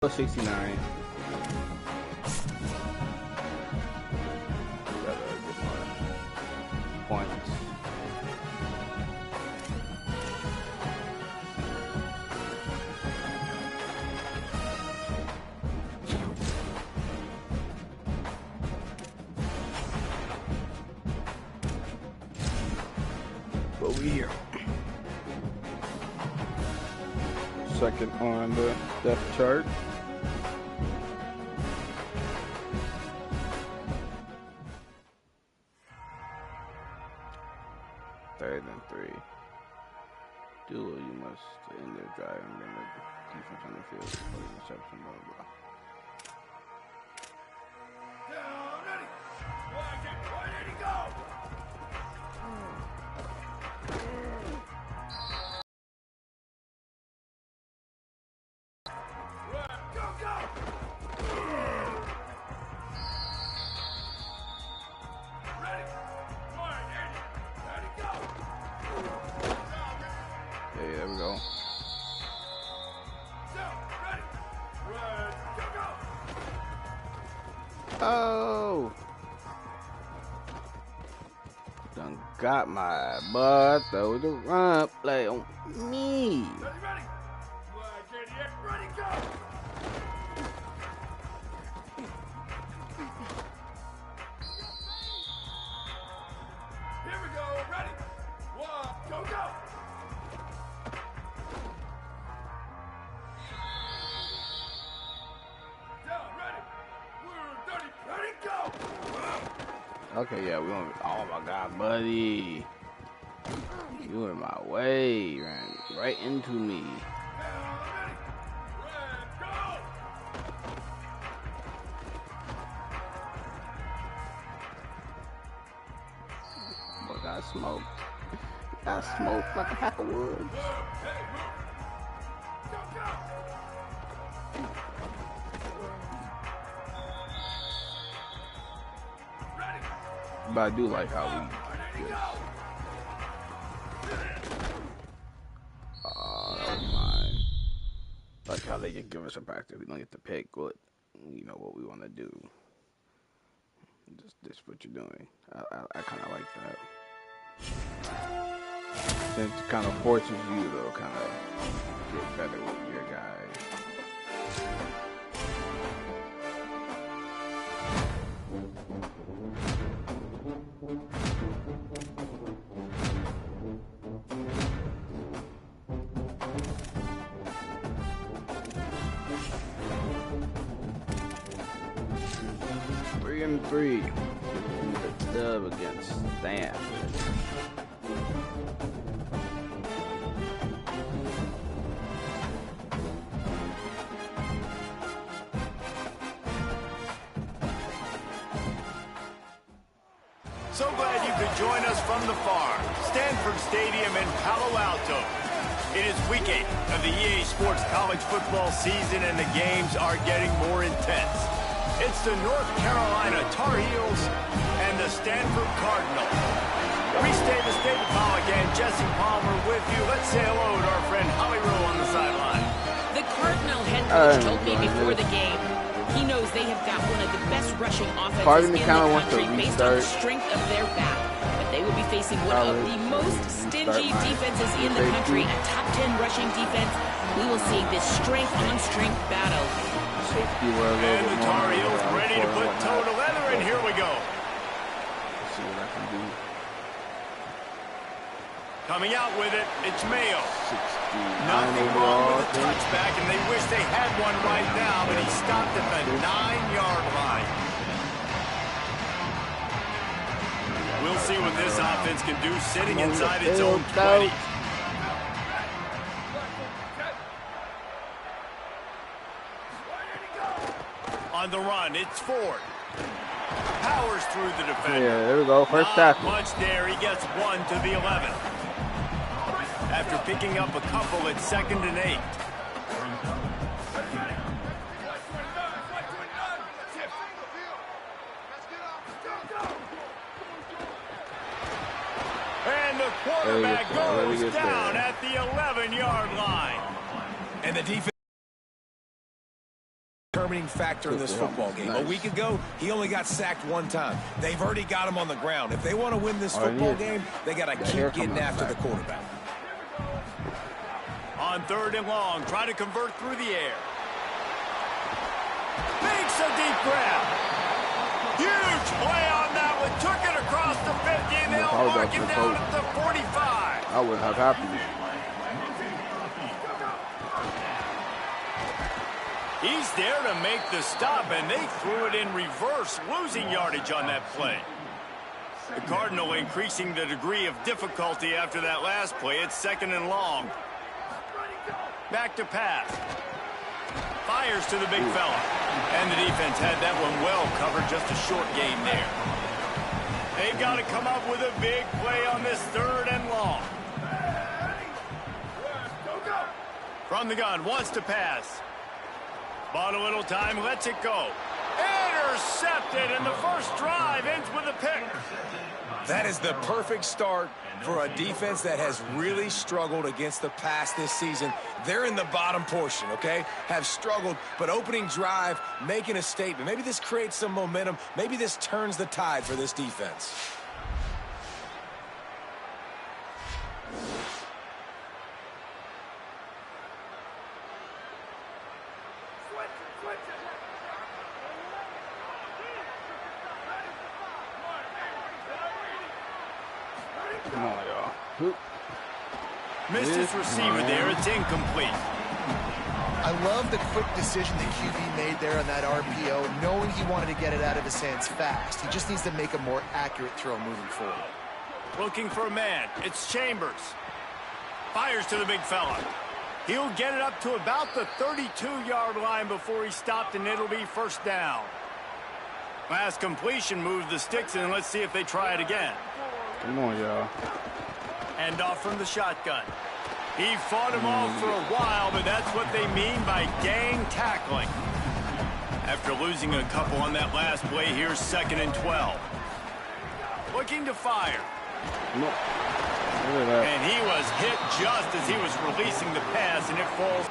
69. Gotta get more points. But we here. Second on the depth chart. Third and 3. Do what you must to end their drive and bring the defense on the field before the interception, blah, blah. Down, ready. Why did he go? There we go. Oh! Done got my butt, throw the run play on me. Ready. Ready, go! Here we go, ready. One, go! Okay, yeah, we don't. Oh my God, buddy, you in my way, ran right into me. Boy, got smoked. Got smoked like a pack of wood. But I do like how we just... that was mine. Like how they just give us a practice. We don't get to pick what, you know, what we want to do. Just what you're doing. I kind of like that. It kind of forces you to kind of get better with your guys. Three and 3. The dub against Stanford. So glad you could join us from the farm, Stanford Stadium in Palo Alto. It is week 8 of the EA Sports college football season, and the games are getting more intense. It's the North Carolina Tar Heels and the Stanford Cardinals. Reese Davis, David Pollock, and Jesse Palmer with you. Let's say hello to our friend Holly Rowe on the sideline. The Cardinal head coach told me before the game he knows they have got one of the best rushing offenses in the country based on the strength of their back. But they will be facing one of the most stingy defenses in the country, a top 10 rushing defense. We will see this strength-on-strength battle. And the Tar Heels ready to put toe to leather, and here we go. Let's see what I can do. Coming out with it, it's Mayo. 69 Nothing wrong with the overall. touchback, and they wish they had one right now, but he stopped at the 9-yard line. We'll see what this offense can do sitting inside its own 20. On the run, it's Ford. Powers through the defender. Yeah, there we go. First tackle. Not much there. He gets 1 to the 11. After picking up a couple, it's 2nd and 8. And the quarterback goes down at the 11-yard line. And the defense determining factor in this football game. A week ago, he only got sacked one time. They've already got him on the ground. If they want to win this football game, they got to keep getting after the quarterback. On 3rd and long, try to convert through the air. Makes a deep grab. Huge play on that one. Took it across the 50, and they'll mark him down at the 45. I wouldn't have happened. He's there to make the stop, and they threw it in reverse, losing yardage on that play. The Cardinal increasing the degree of difficulty after that last play. It's 2nd and long. Back to pass. Fires to the big fella. And the defense had that one well covered, just a short gain there. They've got to come up with a big play on this 3rd and long. From the gun, wants to pass. Bought a little time, lets it go. Intercepted, and the first drive ends with a pick. That is the perfect start for a defense that has really struggled against the pass this season. They're in the bottom portion, okay? Have struggled, but opening drive, making a statement. Maybe this creates some momentum. Maybe this turns the tide for this defense. Come on, y'all. Missed his receiver there. It's incomplete. I love the quick decision that QB made there on that RPO, knowing he wanted to get it out of his hands fast. He just needs to make a more accurate throw moving forward. Looking for a man. It's Chambers. Fires to the big fella. He'll get it up to about the 32-yard line before he stopped, and it'll be 1st down. Last completion moved the sticks, and let's see if they try it again. Come on, y'all. Hand off from the shotgun. He fought him off for a while, but that's what they mean by gang tackling. After losing a couple on that last play, here's 2nd and 12. Looking to fire. No. And he was hit just as he was releasing the pass, and it falls.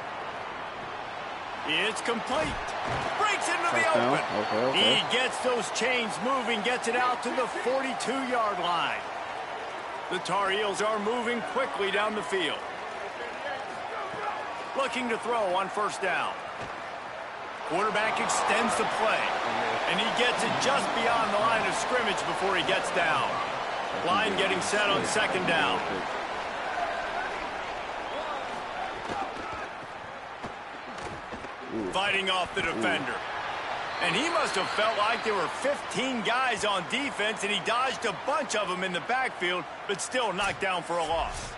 It's complete. Breaks into the open. Okay. He gets those chains moving, gets it out to the 42-yard line. The Tar Heels are moving quickly down the field. Looking to throw on 1st down. Quarterback extends the play, and he gets it just beyond the line of scrimmage before he gets down. Line getting set on 2nd down. Fighting off the defender. And he must have felt like there were 15 guys on defense, and he dodged a bunch of them in the backfield, but still knocked down for a loss.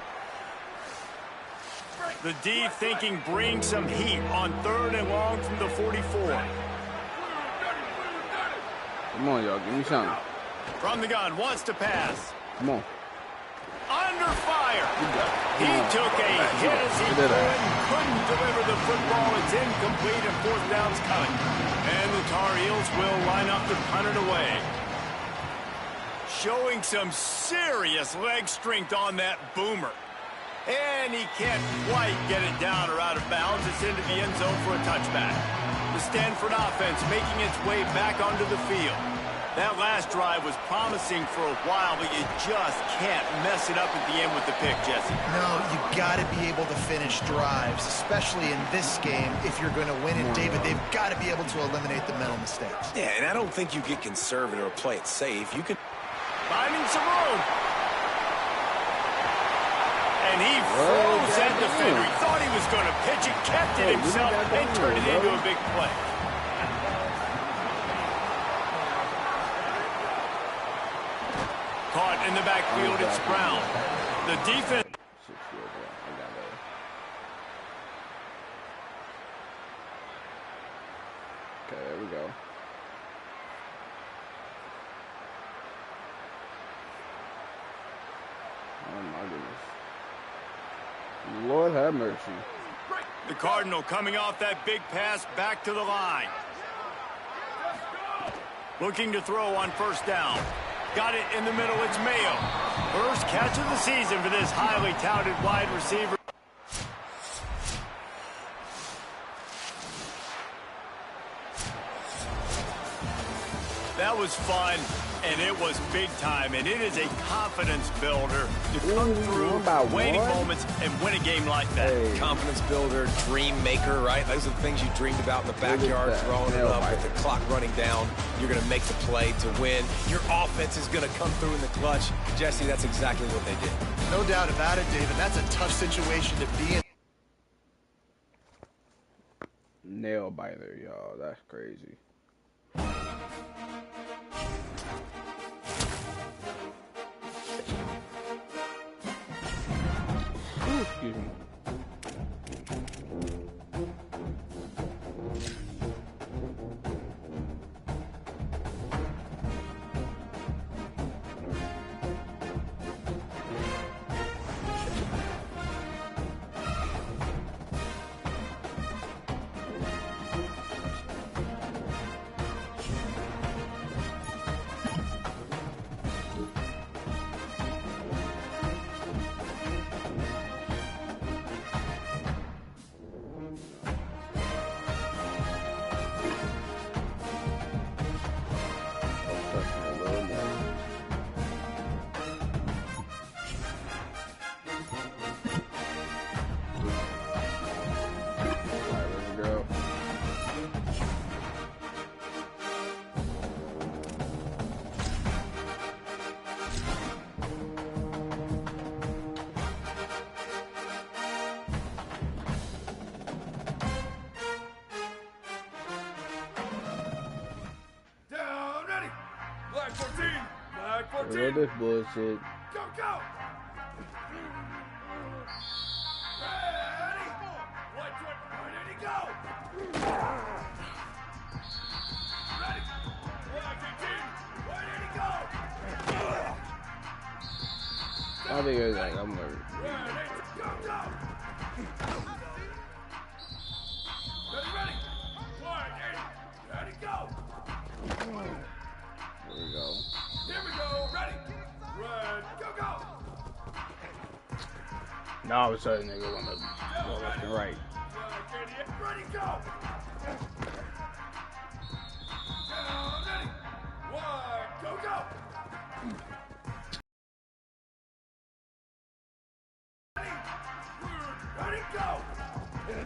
The D thinking bring some heat on 3rd and long from the 44. Come on, y'all. Give me something. From the gun, wants to pass. Come on. Under fire. He took a hit as he couldn't deliver the football. It's incomplete, and 4th down's coming. And the Tar Heels will line up to punt it away. Showing some serious leg strength on that boomer. And he can't quite get it down or out of bounds. It's into the end zone for a touchback. The Stanford offense making its way back onto the field. That last drive was promising for a while, but you just can't mess it up at the end with the pick, Jesse. No, you got to be able to finish drives, especially in this game. If you're going to win it, David, they've got to be able to eliminate the mental mistakes. Yeah, and I don't think you get conservative or play it safe. You can finding some room. And he froze that defender. He thought he was going to pitch it, kept it himself, and turned it into a big play. Caught in the backfield, it's Brown. The defense. Okay, there we go. Oh my goodness. Lord have mercy. The Cardinal coming off that big pass back to the line. Looking to throw on 1st down. Got it in the middle, it's Mayo. First catch of the season for this highly touted wide receiver. That was fun, and it was big time, and it is a confidence builder to come through waiting moments and win a game like that. Hey. Confidence builder, dream maker, right? Those are the things you dreamed about in the backyard, throwing it up with the clock running down. You're going to make the play to win. Your offense is going to come through in the clutch. Jesse, that's exactly what they did. No doubt about it, David. That's a tough situation to be in. Nail biter, y'all. That's crazy. Ooh, excuse me. Real this bullshit. Go, go! Ready! White 20, where did he go? Ready! Black 18, where did he go? I think it's like, I'm gonna... Ready, go, go! Ready, ready! White 80, ready, go! There we go. Here we go, ready! Red, go, go! Now all of a sudden nigga wanna go left and right. Ready, go! Down, ready! Wide, go, go! Ready, ready, go! Ready,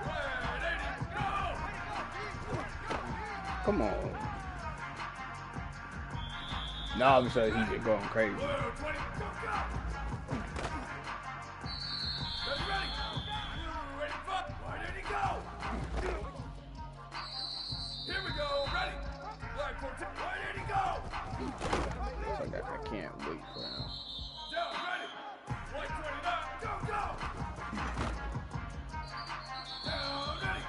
red, 80, go! Come on. Now all of a sudden he just going crazy. Blue 20, go, go! Ready, ready! Blue 85, where did he go? Here we go, ready! Black 14, where did he go? So I can't wait for him. Down, ready! White 29, go, go! Down, ready!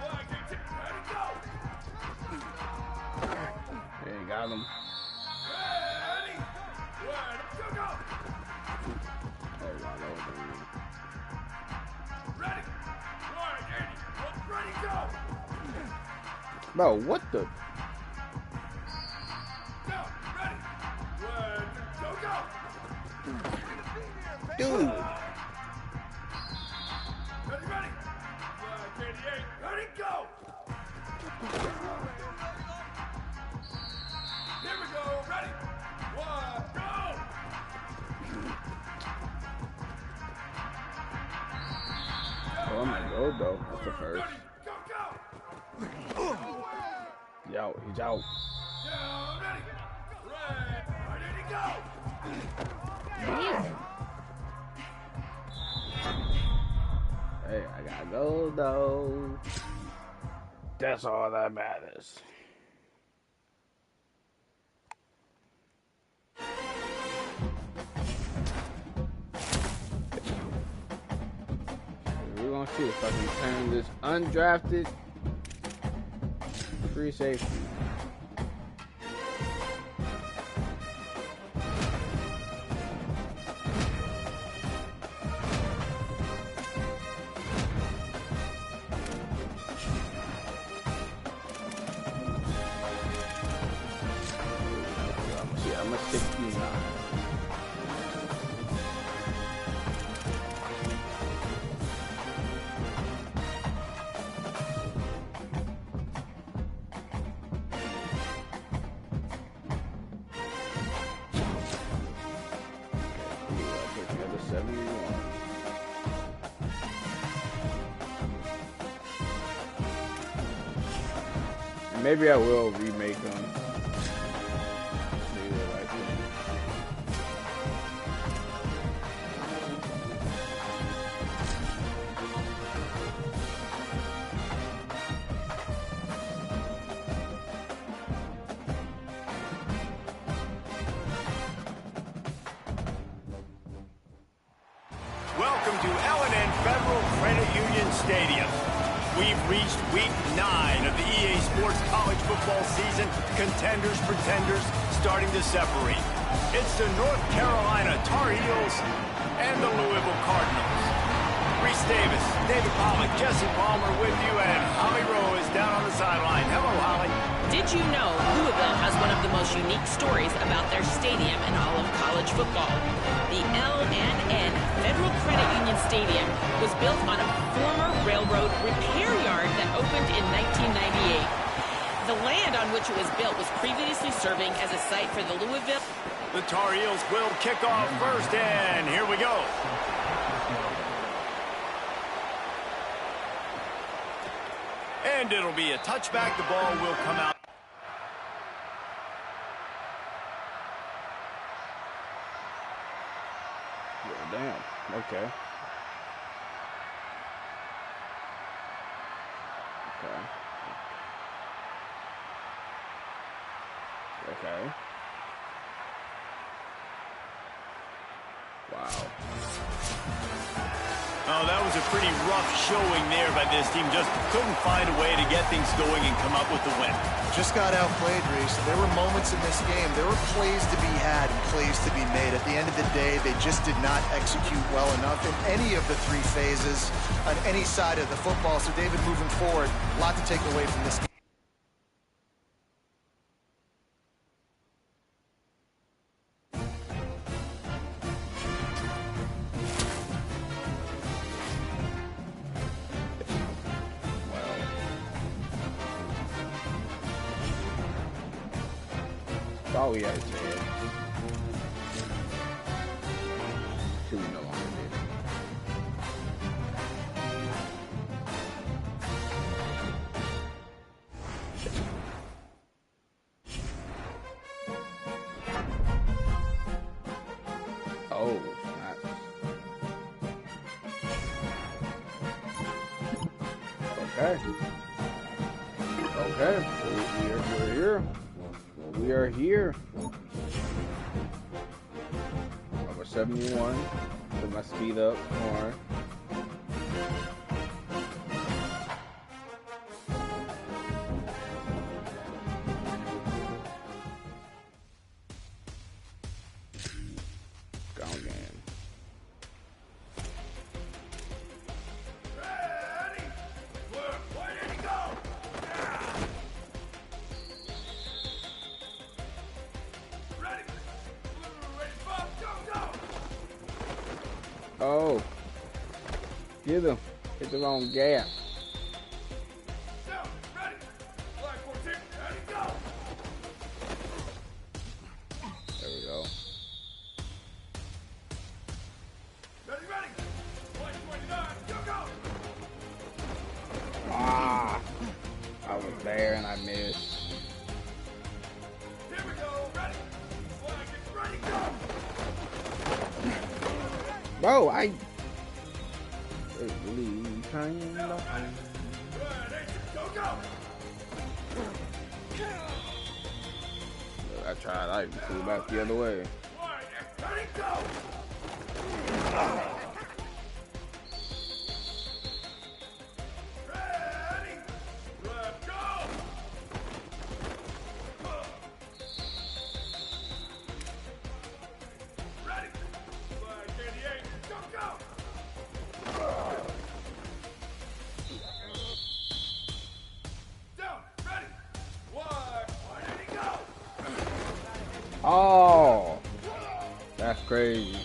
Black 18, ready, go! There you got him. Ready! Red, go, go! Oh wow, that was weird. Ready! White 80, ready, go! Bro, what the? Down, ready! Red, go, go! Dude. Ready, ready! Black 88, ready, go! Here we go, ready! One, go! Oh, I'm gonna go though. That's the first. Ready, go, go! He's out. He's out. Down, ready! Red, where did he go? Damn. Hey, I gotta go though. That's all that matters. We're gonna see if I can turn this undrafted free safety. I'm a 69. 71. And maybe I will remake them. Maybe I like them. Welcome to L&N Federal Credit Union Stadium. We've reached week 9 of the EA Sports college football season. Contenders, pretenders, starting to separate. It's the North Carolina Tar Heels and the Louisville Cardinals. Reese Davis, David Pollock, Jesse Palmer with you, and Holly Rowe is down on the sideline. Hello, Holly. Did you know Louisville has one of the most unique stories about their stadium in all of college football? The L&N Federal Credit Union Stadium was built on a former railroad repair yard that opened in 1998. The land on which it was built was previously serving as a site for the Louisville. The Tar Heels will kick off first, and here we go. And it'll be a touchback. The ball will come out. Yeah, damn. Okay. Okay. Wow. Oh, that was a pretty rough showing there by this team. Just couldn't find a way to get things going and come up with the win. Just got outplayed, Reese. There were moments in this game. There were plays to be had and plays to be made. At the end of the day, they just did not execute well enough in any of the 3 phases on any side of the football. So, David, moving forward, a lot to take away from this game. Thought we had a chance. Two no longer did. Oh, snaps. Okay. Okay. We're here. We are here. Over 71. Put my speed up more. Go again. Ready? Where did he go? Ready? Ready, Bob, go! Oh. Get him. Hit the wrong gap. Down, ready? Flag 14, ready, go! There we go. Ready? Flag 29, go! Ah. I was there and I missed. Here we go, ready? Flag is ready, go! Bro, I tried. I flew back the other way. Ready, go! Ready, let's go! Ready, flag 88, go! Down, ready, flag 180, go! Oh, that's crazy.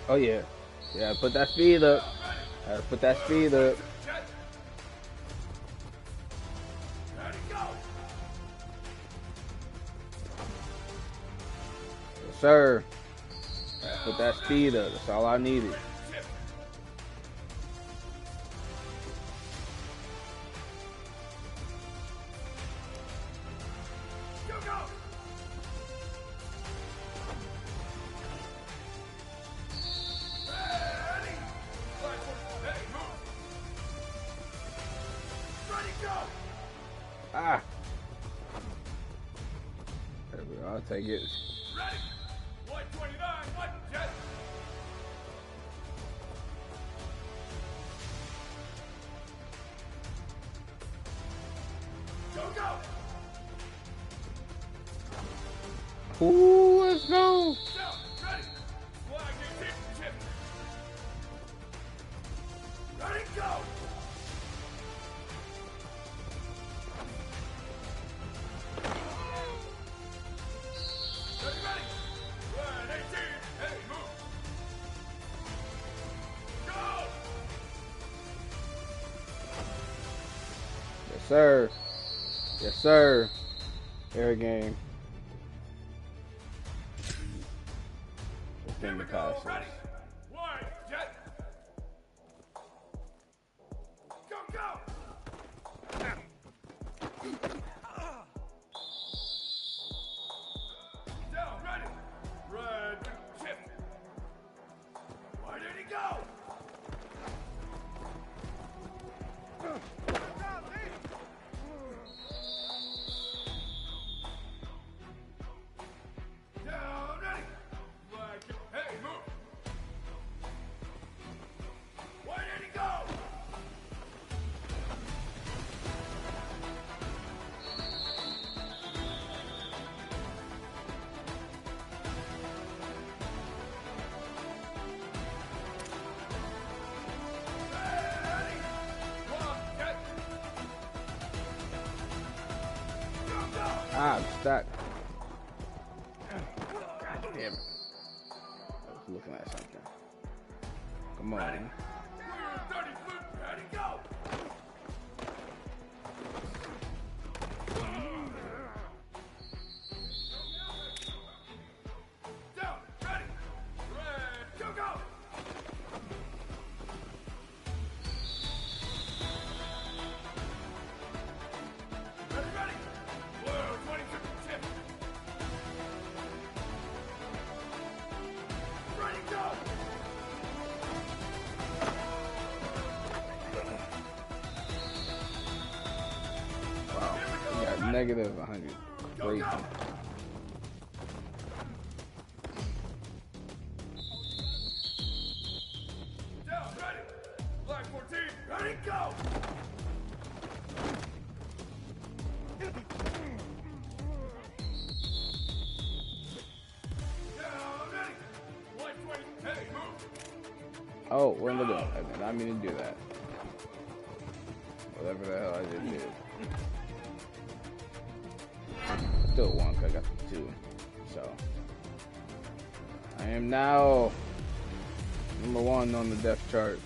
Oh yeah. Yeah, put that speed up. Gotta put that speed up. Yes, sir. Gotta put that speed up. That's all I needed. Ah. There we go. I'll take it. Ready. 129. One jet. Go. Ooh, let's go. Down. Ready. Flag is in. Chip. Ready. Go. Ready. 118. Hey, move. Go. Yes, sir. Yes, sir. Air game. Within the passes. Ready. One jet. Go. Down. Ready. Red. Chip. Where did he go? Down. Ready. Flag. Hey, move. Where did he go? Ready. One jet. Go. Ah, I'm stuck. God damn it. I was looking at something. Come on. 30 flip. Ready. Go. Down. Ready. Red. Go. Ready. Blue. 22. Chip. Ready. Go. Wow. We got negative 100. Crazy. Down. Ready. Flag 14. Ready. Go. Down. Ready. 120. Hey, move. Oh, what am I doing? I did not mean to do that. Whatever the hell I just did. Still won because I got the 2. So I am now number 1 on the depth chart.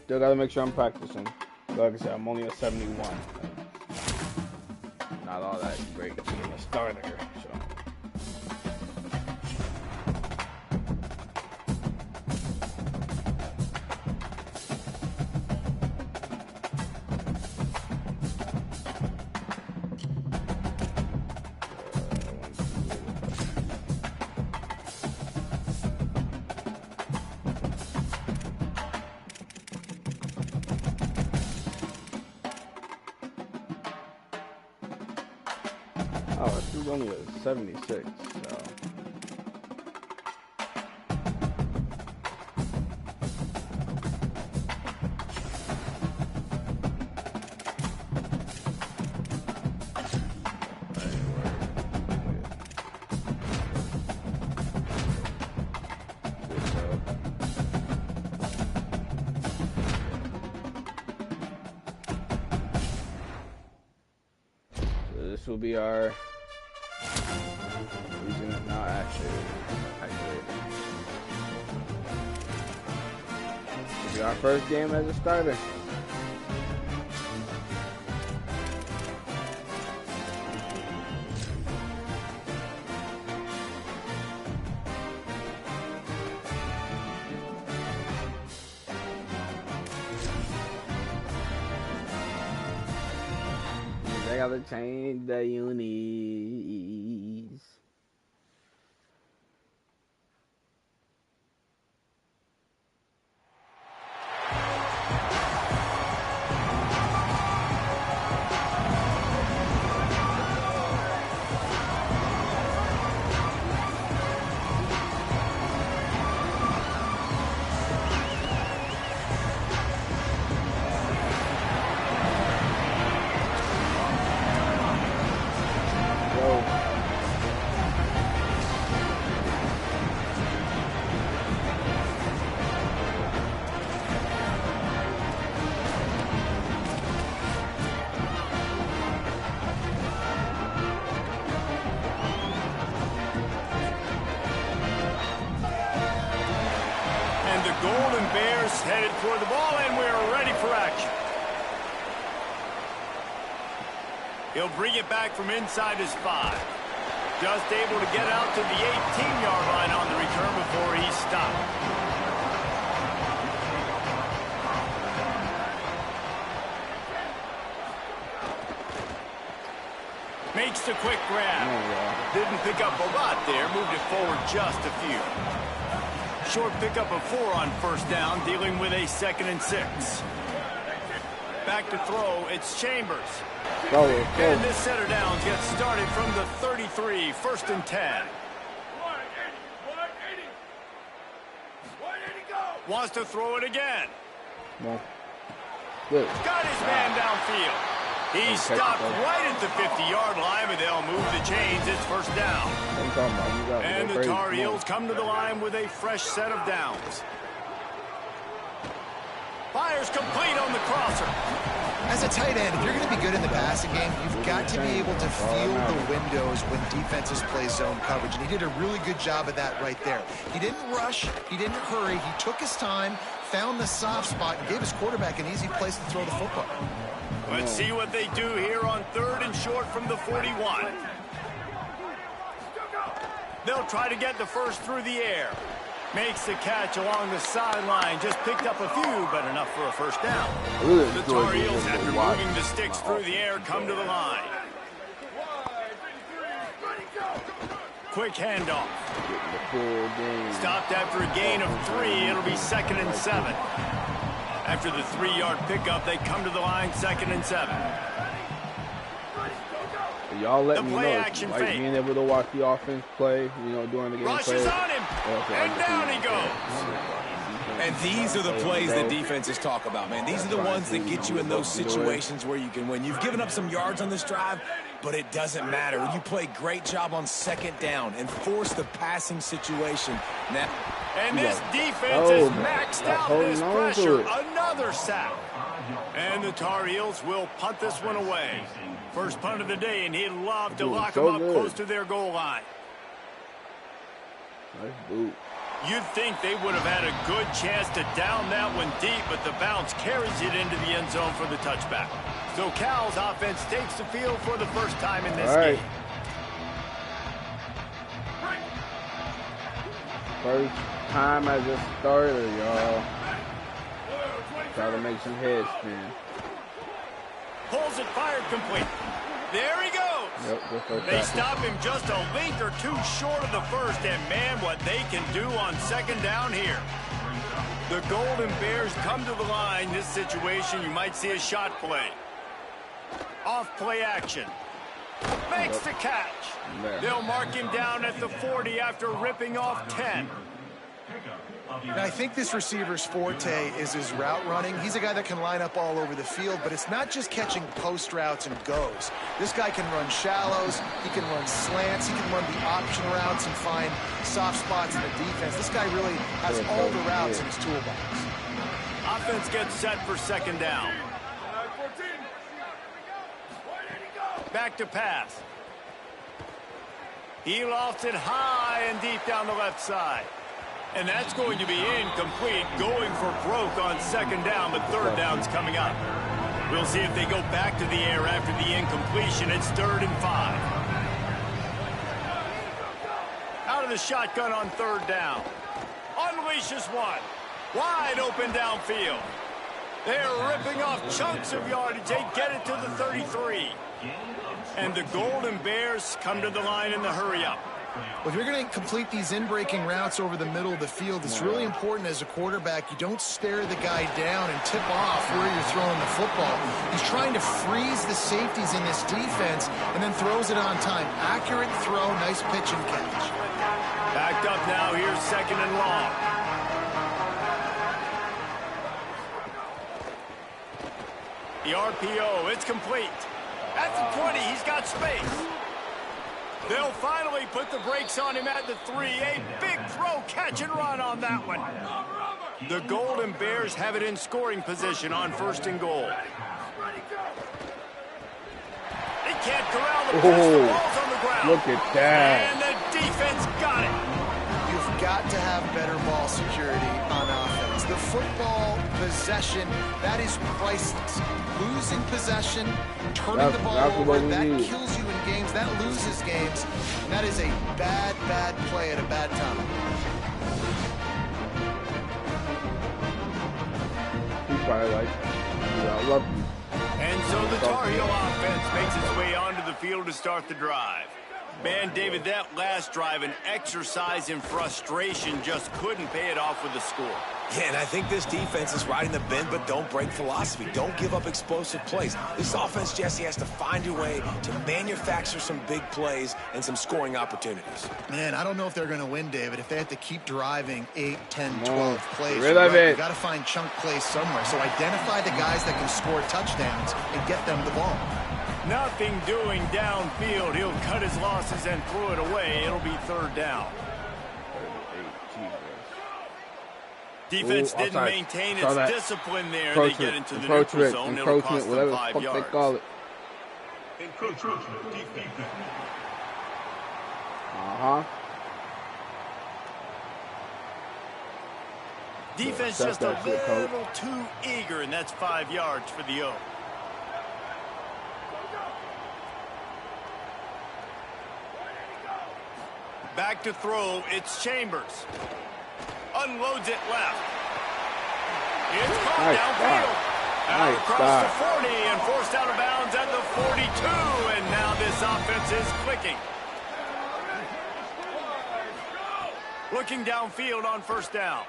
Still gotta make sure I'm practicing. Like I said, I'm only a 71. Not all that great being a starter. So. Oh, this is only a 76, so. this will be our region. No, actually, this will be our first game as a starter. They gotta change the unis. Golden Bears headed for the ball, and we're ready for action. He'll bring it back from inside his 5. Just able to get out to the 18-yard line on the return before he stopped. Makes the quick grab. Didn't pick up a lot there, moved it forward just a few. Short pickup of 4 on first down, dealing with a 2nd and 6. Back to throw, it's Chambers. And this setter downs gets started from the 33, 1st and 10. Wants to throw it again. Got his man downfield. He stopped right at the 50-yard line, but they'll move the chains. It's first down. And the Tar Heels come to the line with a fresh set of downs. Fires complete on the crosser. As a tight end, if you're going to be good in the passing game, you've got to be able to feel the windows when defenses play zone coverage. And he did a really good job of that right there. He didn't rush. He didn't hurry. He took his time, found the soft spot, and gave his quarterback an easy place to throw the football. Let's see what they do here on 3rd and short from the 41. They'll try to get the first through the air. Makes the catch along the sideline. Just picked up a few, but enough for a first down. The Tar Heels, after moving the sticks through the air, come to the line. Quick handoff. Stopped after a gain of 3. It'll be 2nd and 7. After the 3-yard pickup, they come to the line, 2nd and 7. Y'all let me know, like being able to watch the offense play, you know, during the game. Rushes on him, and down he goes. And these are the plays that defenses talk about, man. These are the ones that get you in those situations where you can win. You've given up some yards on this drive, but it doesn't matter. You play great job on 2nd down and force the passing situation. Now, and this defense is maxed out this pressure. Another sack. And the Tar Heels will punt this one away. First punt of the day, and he'd love to lock them up close to their goal line. Nice boot. You'd think they would have had a good chance to down that one deep, but the bounce carries it into the end zone for the touchback. So Cal's offense takes the field for the first time in this game. First time as a starter, y'all. Try to make some heads spin. Pulls it, fired complete. There he goes. Yep, they stop him just a length or two short of the first, and man, what they can do on 2nd down here. The Golden Bears come to the line. This situation, you might see a shot play. Off play action. Makes the catch. They'll mark him down at the 40 after ripping off 10. And I think this receiver's forte is his route running. He's a guy that can line up all over the field, but it's not just catching post routes and goes. This guy can run shallows, he can run slants, he can run the option routes and find soft spots in the defense. This guy really has all the routes in his toolbox. Offense gets set for 2nd down. Back to pass. He lofts it high and deep down the left side. And that's going to be incomplete, going for broke on second down, but third down's coming up. We'll see if they go back to the air after the incompletion. It's 3rd and 5. Out of the shotgun on third down. Unleashes one. Wide open downfield. They're ripping off chunks of yardage. They get it to the 33. And the Golden Bears come to the line in the hurry-up. Well, if you're going to complete these in-breaking routes over the middle of the field, it's really important as a quarterback you don't stare the guy down and tip off where you're throwing the football. He's trying to freeze the safeties in this defense and then throws it on time. Accurate throw, nice pitch and catch. Backed up now, here's 2nd and long. The RPO, it's complete. At the 20, he's got space. They'll finally put the brakes on him at the 3. A big throw, catch and run on that one. The Golden Bears have it in scoring position on 1st and goal. They can't corral the pass. The ball's on the ground. Look at that. And the defense got it. You've got to have better ball security on offense. The football possession, that is priceless. Losing possession, turning the ball over, that kills you in games. That loses games. And that is a bad, bad play at a bad time. He's probably like, I love you. And so the Tar Heel offense makes its way onto the field to start the drive. Man, David, that last drive, an exercise in frustration, just couldn't pay it off with a score. Yeah, and I think this defense is riding the bend but don't break philosophy. Don't give up explosive plays. This offense, Jesse, has to find a way to manufacture some big plays and some scoring opportunities. Man, I don't know if they're going to win, David, if they have to keep driving 8, 10, 12 plays. Rid of it. You got to find chunk plays somewhere. So identify the guys that can score touchdowns and get them the ball. Nothing doing downfield. He'll cut his losses and throw it away. It'll be 3rd down. Defense didn't maintain its discipline there. They get into the neutral zone. It'll cost them 5 yards. They call it. Defense just a little too eager, and that's 5 yards for the O. Back to throw, it's Chambers. Unloads it left. It's caught downfield. Out across the 40 and forced out of bounds at the 42. And now this offense is clicking. Looking downfield on 1st down.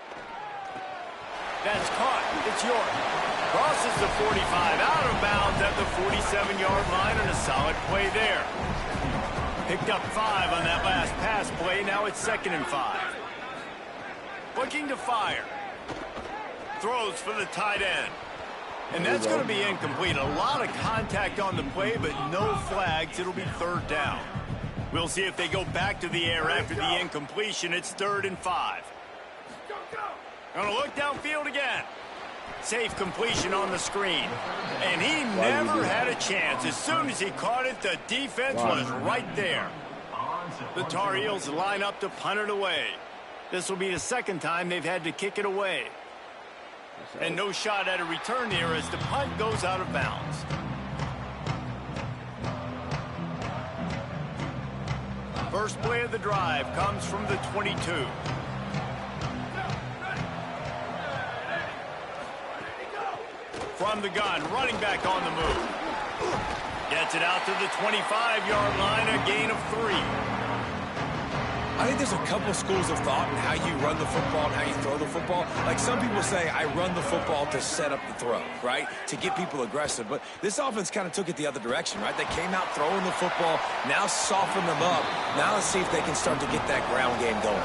That's caught. It's York. Crosses the 45 out of bounds at the 47-yard line, and a solid play there. Picked up 5 on that last pass play. Now it's 2nd and 5. Looking to fire. Throws for the tight end. And that's going to be incomplete. A lot of contact on the play, but no flags. It'll be 3rd down. We'll see if they go back to the air after the incompletion. It's 3rd and 5. Going to look downfield again. Safe completion on the screen. And he never had a chance. As soon as he caught it, the defense was right there. The Tar Heels line up to punt it away. This will be the 2nd time they've had to kick it away. And no shot at a return here as the punt goes out of bounds. First play of the drive comes from the 22. From the gun, running back on the move. Gets it out to the 25-yard line, a gain of 3. I think there's a couple schools of thought in how you run the football and how you throw the football. Like some people say, I run the football to set up the throw, right? To get people aggressive. But this offense kind of took it the other direction, right? They came out throwing the football, now soften them up. Now let's see if they can start to get that ground game going.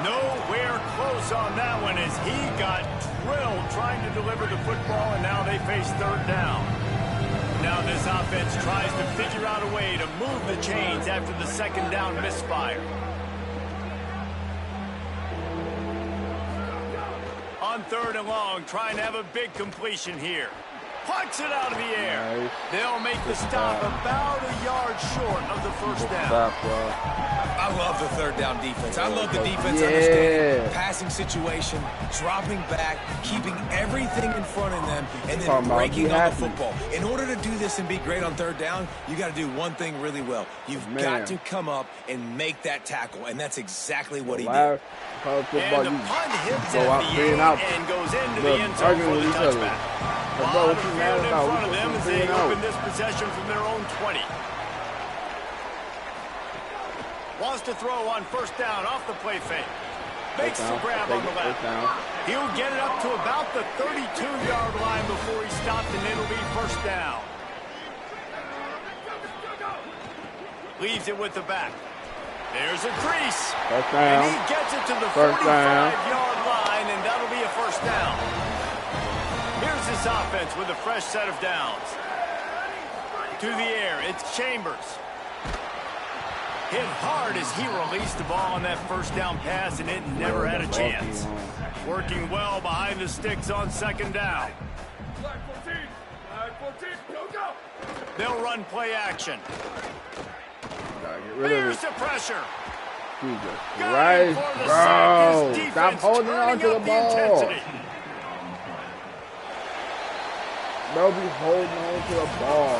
Nowhere close on that one as he got drilled trying to deliver the football, and now they face 3rd down. Now this offense tries to figure out a way to move the chains after the 2nd down misfire. On 3rd and long, trying to have a big completion here. Punts it out of the air. Nice. They'll make the stop about a yard short of the first down. I love the third down defense. I love the defense understanding passing situation, dropping back, keeping everything in front of them, and then breaking on the football. In order to do this and be great on third down, you got to do one thing really well. You've got to come up and make that tackle, and that's exactly what he did. And the punt hits at the 8 and goes into the end zone for the touchback. A lot of field in front of them as they open this possession from their own 20. Wants to throw on first down off the play fake. Makes the grab on the left. He'll get it up to about the 32-yard line before he stopped, and it'll be first down. Leaves it with the back. There's a crease. And he gets it to the 45-yard line, and that'll be a first down. Here's this offense with a fresh set of downs. To the air, it's Chambers. Hit hard as he released the ball on that first down pass, and it never had a chance. Working well behind the sticks on second down. They'll run play action. Here's the pressure. Jesus Christ, bro. Stop holding on to the ball. Bro, be holding on to the ball.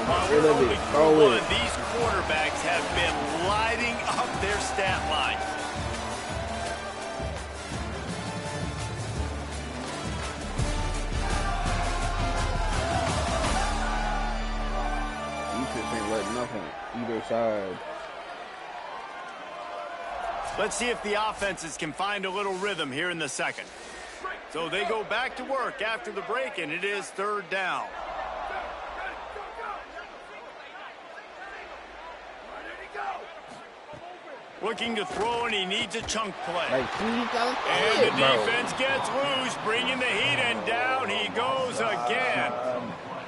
These quarterbacks have been lighting up their stat line. Defense ain't letting nothing either side. Let's see if the offenses can find a little rhythm here in the second. So they go back to work after the break, and it is third down. Looking to throw, and he needs a chunk play. And the defense gets loose, bringing the heat, and down he goes again.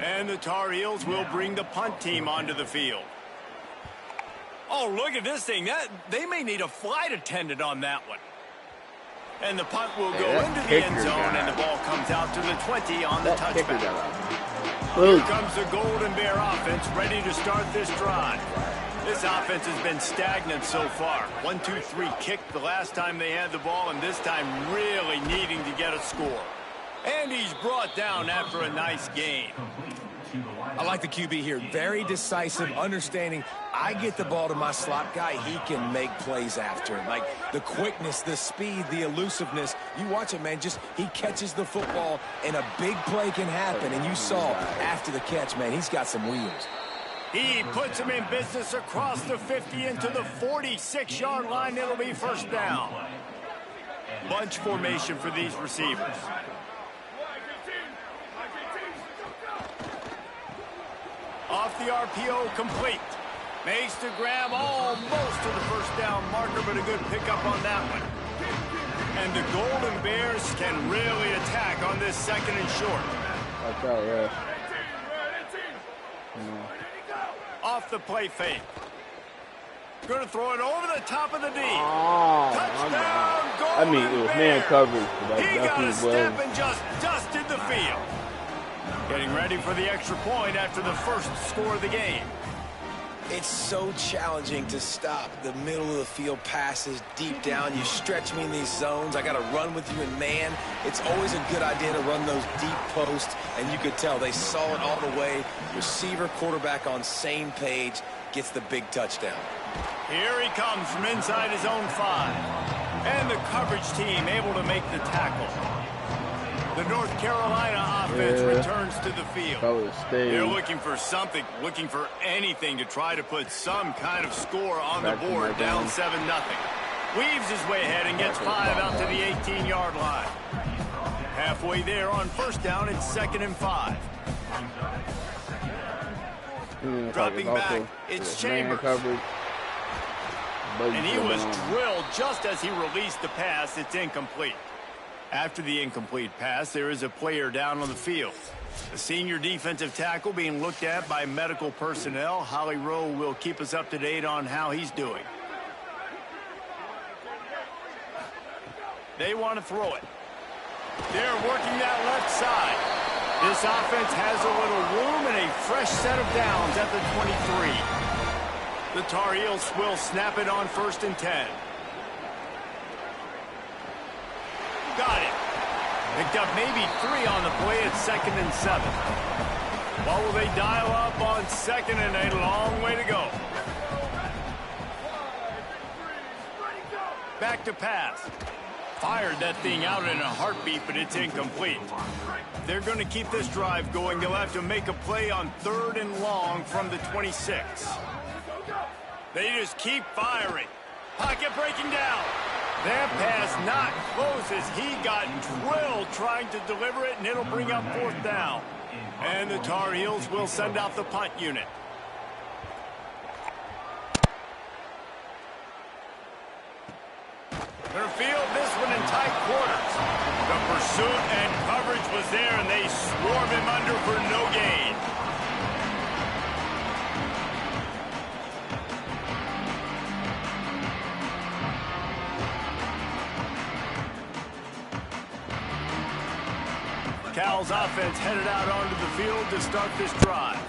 And the Tar Heels will bring the punt team onto the field. Oh, look at this thing. They may need a flight attendant on that one. And the punt will go into the end zone, and the ball comes out to the 20 on the touchback. Here comes the Golden Bear offense, ready to start this drive. This offense has been stagnant so far. 1-2-3 kick the last time they had the ball, and this time really needing to get a score. And he's brought down after a nice gain. I like the QB here. Very decisive, understanding I get the ball to my slot guy, he can make plays after. Like the quickness, the speed, the elusiveness. You watch it, man. Just he catches the football, and a big play can happen. And you saw after the catch, man, he's got some wheels. He puts him in business across the 50 into the 46-yard line. It'll be first down. Bunch formation for these receivers. Off the RPO, complete. Makes the grab almost to the first down marker, but a good pickup on that one. And the Golden Bears can really attack on this second and short. That's out, yeah. Off the play fake. Going to throw it over the top of the D. Oh, touchdown, Golden I mean, it was man coverage. But he got a step and just dusted the field. Getting ready for the extra point after the first score of the game. It's so challenging to stop the middle of the field passes deep down. You stretch me in these zones. I got to run with you in man. It's always a good idea to run those deep posts, and you could tell they saw it all the way. Receiver, quarterback on same page, gets the big touchdown. Here he comes from inside his own 5. And the coverage team able to make the tackle. The North Carolina offense returns to the field. They're looking for something, looking for anything to try to put some kind of score on the board, down 7-0. Weaves his way ahead and gets 5 out to the 18-yard line. Halfway there on first down, it's 2nd and 5. Dropping back, it's Chambers. And he was drilled just as he released the pass. It's incomplete. After the incomplete pass, there is a player down on the field. The senior defensive tackle being looked at by medical personnel. Holly Rowe will keep us up to date on how he's doing. They want to throw it. They're working that left side. This offense has a little room and a fresh set of downs at the 23. The Tar Heels will snap it on 1st and 10. Got it. Picked up maybe 3 on the play at 2nd and 7. What will they dial up on 2nd and a long way to go? Back to pass. Fired that thing out in a heartbeat, but it's incomplete. They're going to keep this drive going. They'll have to make a play on 3rd and long from the 26. They just keep firing. Pocket breaking down. That pass not close as he got drilled trying to deliver it, and it'll bring up 4th down. And the Tar Heels will send out the punt unit. They'll field this one in tight quarters. The pursuit and coverage was there, and they swarm him under for no gain. Cal's offense headed out onto the field to start this drive.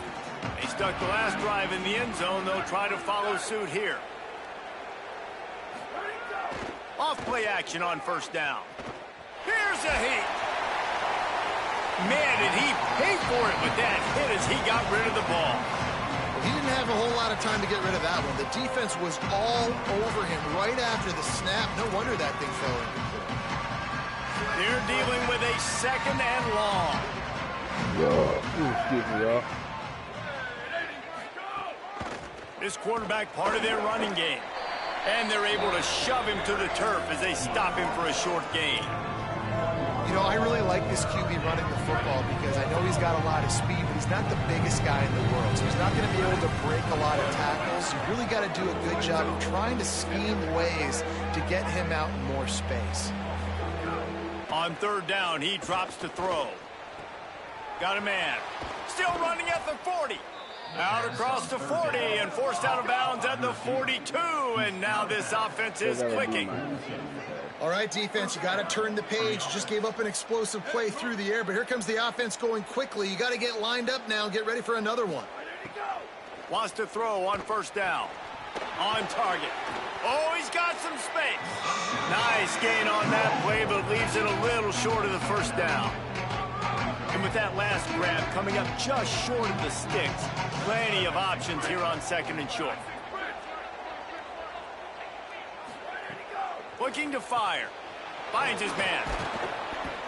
They stuck the last drive in the end zone. They'll try to follow suit here. Off play action on 1st down. Here's a hit. Man, did he pay for it with that hit as he got rid of the ball. He didn't have a whole lot of time to get rid of that one. The defense was all over him right after the snap. No wonder that thing fell in. They're dealing with a 2nd and long. Excuse me, y'all. This quarterback part of their running game. And they're able to shove him to the turf as they stop him for a short gain. You know, I really like this QB running the football because I know he's got a lot of speed, but he's not the biggest guy in the world. So he's not going to be able to break a lot of tackles. You really got to do a good job of trying to scheme ways to get him out in more space. On 3rd down, he drops to throw. Got a man. Still running at the 40. Out across the 40 and forced out of bounds at the 42. And now this offense is clicking. All right, defense, you got to turn the page. Just gave up an explosive play through the air, but here comes the offense going quickly. You got to get lined up now and get ready for another one. Wants to throw on 1st down. On target. Oh, he's got some space. Nice gain on that play, but leaves it a little short of the 1st down. And with that last grab coming up just short of the sticks, plenty of options here on 2nd and short. Looking to fire. Finds his man.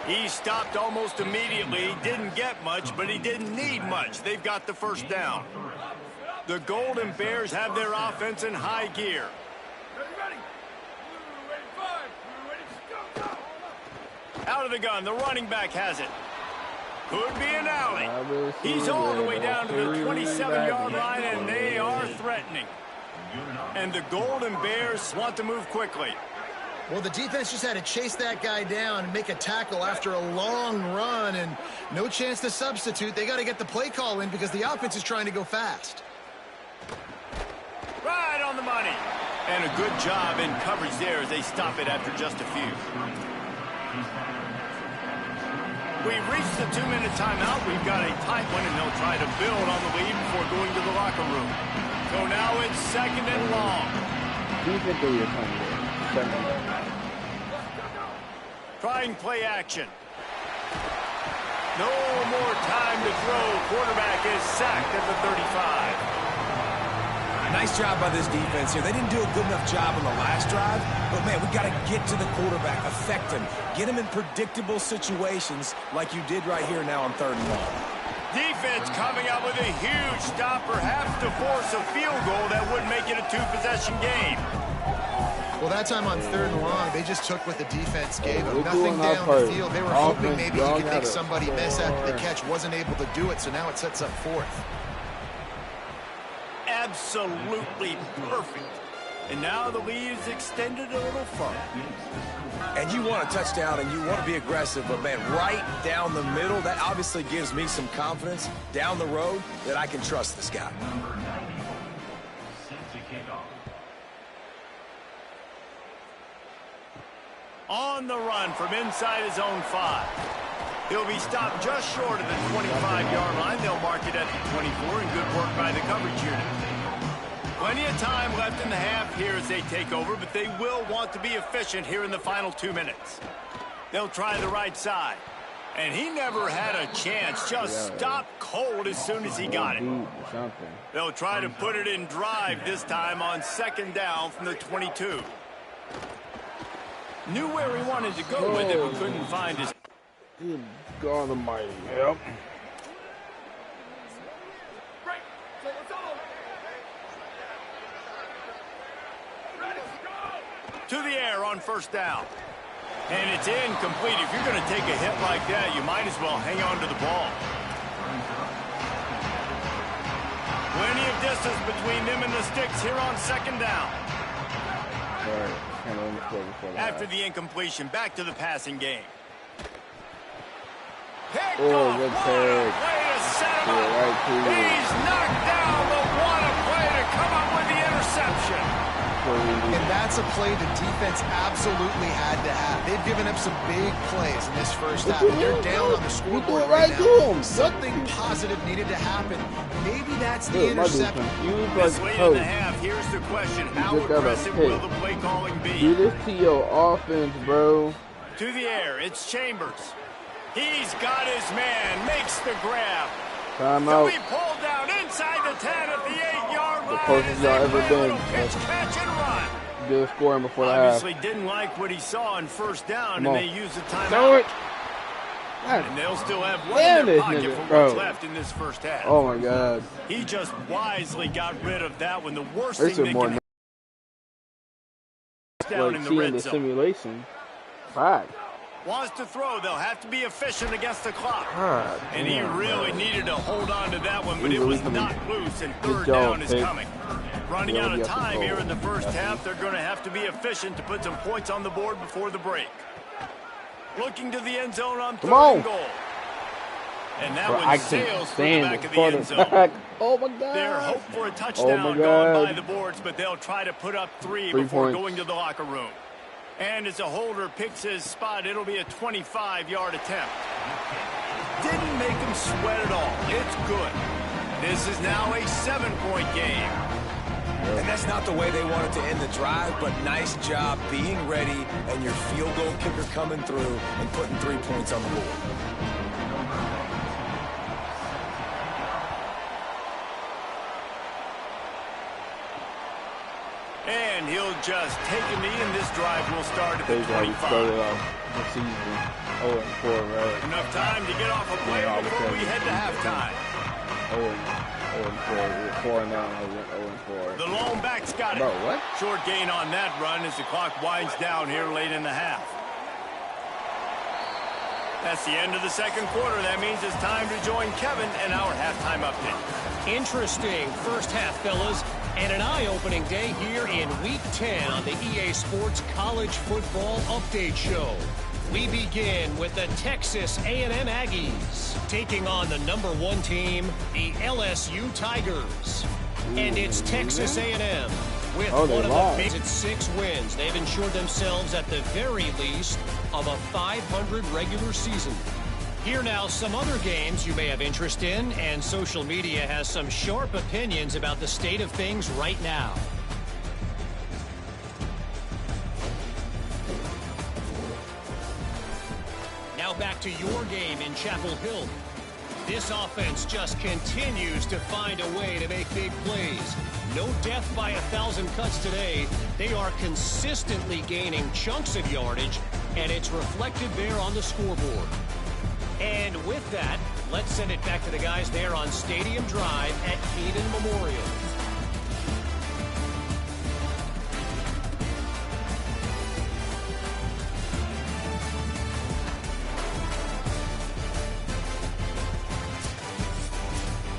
He stopped almost immediately. Didn't get much, but he didn't need much. They've got the 1st down. The Golden Bears have their offense in high gear. Out of the gun, the running back has it. Could be an alley. He's all the way down to the 27-yard line, and they are threatening. And the Golden Bears want to move quickly. Well, the defense just had to chase that guy down and make a tackle after a long run, and no chance to substitute. They got to get the play call in because the offense is trying to go fast. Right on the money. And a good job in coverage there as they stop it after just a few. We've reached the 2-minute timeout. We've got a tight one, and they'll try to build on the lead before going to the locker room. So now it's 2nd and long. Trying play action. No more time to throw. Quarterback is sacked at the 35. Nice job by this defense here. They didn't do a good enough job on the last drive, but, man, we got to get to the quarterback, affect him, get him in predictable situations like you did right here now on 3rd and long. Defense coming out with a huge stop, perhaps to force a field goal that would make it a 2-possession game. Well, that time on 3rd and long, they just took what the defense gave them. Nothing down the field. They were hoping maybe he could make somebody miss after the catch. Wasn't able to do it, so now it sets up 4th. Absolutely perfect. And now the lead is extended a little further. And you want a touchdown and you want to be aggressive, but, man, right down the middle, that obviously gives me some confidence down the road that I can trust this guy. On the run from inside his own 5. He'll be stopped just short of the 25-yard line. They'll mark it at the 24, and good work by the coverage unit. Plenty of time left in the half here as they take over, but they will want to be efficient here in the final 2 minutes. They'll try the right side. And he never had a chance. Just stopped cold as soon as he got it. They'll try to put it in drive this time on 2nd down from the 22. Knew where he wanted to go with it, but couldn't find his... Good God almighty, yep. To the air on 1st down. And it's incomplete. If you're going to take a hit like that, you might as well hang on to the ball. Plenty of distance between them and the sticks here on 2nd down. After the incompletion, back to the passing game. Picked off. What a play to set him up. He's knocked down, but what a play to come up with the interception. And that's a play the defense absolutely had to have. They've given up some big plays in this first half. They're down on the scoreboard right now. Something positive needed to happen. Maybe that's the interception. This late in the half, here's the question. How aggressive will the play calling be? Do this to your offense, bro. To the air, it's Chambers. He's got his man, makes the grab. Time out. He'll be pulled down inside the 10 at the 8-yard line. The closest y'all ever been. Pitch, catch, and run. Good scoring before the half. Obviously didn't like what he saw on 1st down, and they used the timeout. Throw it. And they'll still have one in their pocket for what's left in this first half. Oh, my God. He just wisely got rid of that one. The worst thing that can down in the red zone. Simulation. Fact. Wants to throw, they'll have to be efficient against the clock. God, and he really needed to hold on to that one, but it was not loose, and 3rd down is coming. Running out of time here in the first half, they're going to have to be efficient to put some points on the board before the break. Looking to the end zone on 3rd and goal. And that one sails through the back of the end zone. Oh, my God. Their hope for a touchdown gone by the boards, but they'll try to put up 3 before going to the locker room. And as a holder picks his spot, it'll be a 25-yard attempt. Didn't make him sweat at all. It's good. This is now a 7-point game. And that's not the way they wanted to end the drive, but nice job being ready and your field goal kicker coming through and putting 3 points on the board. And he'll just take a knee, and this drive will start at the 25. The season 0-4, right? Enough time to get off a play before we head to halftime. 0-4 now. 0-4. The lone back's got it. Bro, what? Short gain on that run as the clock winds down here late in the half. That's the end of the 2nd quarter. That means it's time to join Kevin and our halftime update. Interesting first half, fellas. And an eye-opening day here in Week 10 on the EA Sports College Football Update Show. We begin with the Texas A&M Aggies taking on the #1 team, the LSU Tigers. And it's Texas A&M with one of the biggest 6 wins. They've ensured themselves at the very least of a 500 regular season. Here now some other games you may have interest in, and social media has some sharp opinions about the state of things right now. Now back to your game in Chapel Hill. This offense just continues to find a way to make big plays. No death by 1,000 cuts today. They are consistently gaining chunks of yardage, and it's reflected there on the scoreboard. And with that, let's send it back to the guys there on Stadium Drive at Keenan Memorial.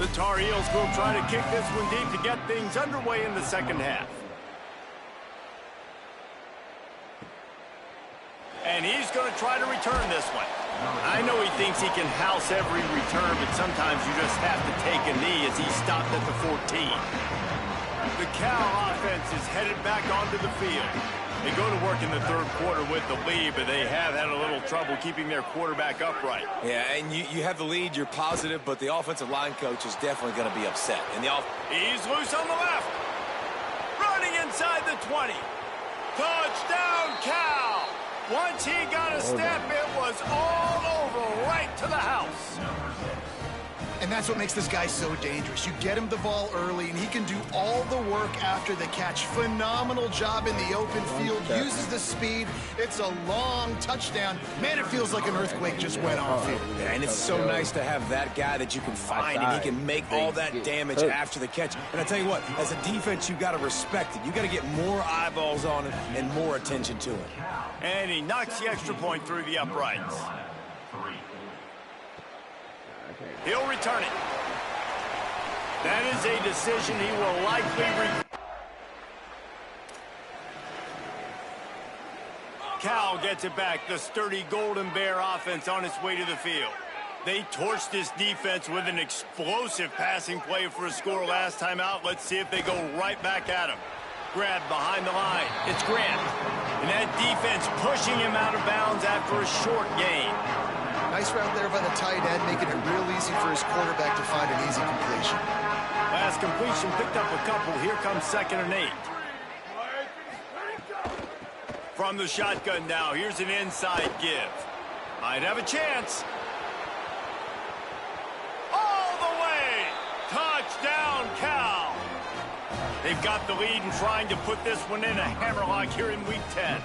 The Tar Heels will try to kick this one deep to get things underway in the 2nd half. And he's going to try to return this one. I know he thinks he can house every return, but sometimes you just have to take a knee as he stopped at the 14. The Cal offense is headed back onto the field. They go to work in the third quarter with the lead, but they have had a little trouble keeping their quarterback upright. Yeah, and you have the lead, you're positive, but the offensive line coach is definitely going to be upset. And he's loose on the left. Running inside the 20. Touchdown, Cal! Once he got a step, it was all over, right to the house. And that's what makes this guy so dangerous. You get him the ball early, and he can do all the work after the catch. Phenomenal job in the open field. Uses the speed. It's a long touchdown. Man, it feels like an earthquake just went off here. Yeah, and it's so nice to have that guy that you can find, and he can make all that damage after the catch. And I tell you what, as a defense, you got to respect it. You got to get more eyeballs on it and more attention to it. And he knocks the extra point through the uprights. He'll return it. That is a decision he will likely regret. Cal gets it back. The sturdy Golden Bear offense on its way to the field. They torched this defense with an explosive passing play for a score last time out. Let's see if they go right back at him. Grabbed behind the line. It's Grant. And that defense pushing him out of bounds after a short gain. Nice route there by the tight end, making it real easy for his quarterback to find an easy completion. Last completion picked up a couple. Here comes 2nd and 8. From the shotgun now, here's an inside give. Might have a chance. All the way! Touchdown, Cal! They've got the lead and trying to put this one in a hammerlock here in Week 10.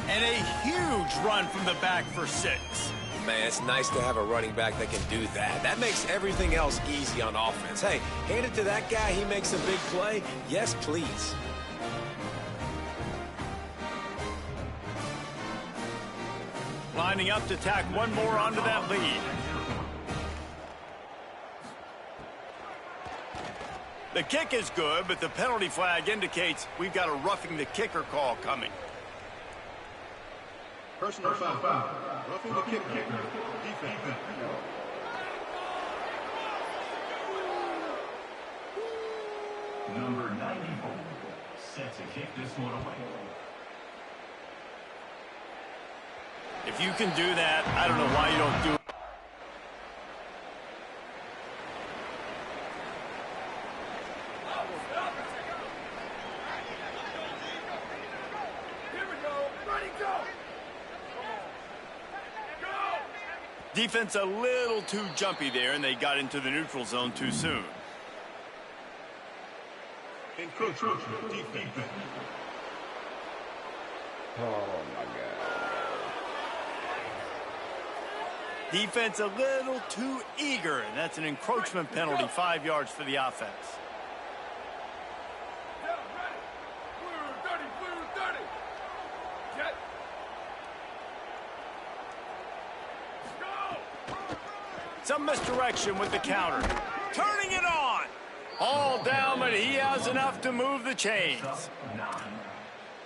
And a huge run from the back for 6. Man, it's nice to have a running back that can do that. That makes everything else easy on offense. Hey, hand it to that guy. He makes a big play. Yes, please. Lining up to tack one more onto that lead. The kick is good, but the penalty flag indicates we've got a roughing the kicker call coming. Personal foul. Roughing the kicker. Defense. Number 94 set to kick this one away. If you can do that, I don't know why you don't do it. Defense a little too jumpy there, and they got into the neutral zone too soon. Encroachment, defense. Oh, my God. Defense a little too eager, and that's an encroachment penalty, 5 yards for the offense. Some misdirection with the counter. Turning it on. All down, but he has enough to move the chains.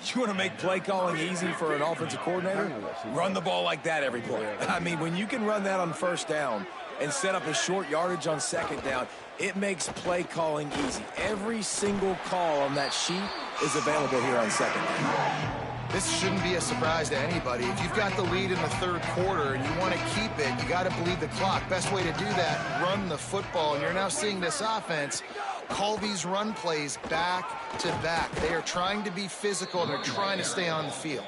You want to make play calling easy for an offensive coordinator? Run the ball like that every play. I mean, when you can run that on 1st down and set up a short yardage on 2nd down, it makes play calling easy. Every single call on that sheet is available here on 2nd down. This shouldn't be a surprise to anybody. If you've got the lead in the 3rd quarter and you want to keep it, you got to bleed the clock. Best way to do that, run the football. And you're now seeing this offense call these run plays back to back. They are trying to be physical, and they're trying to stay on the field.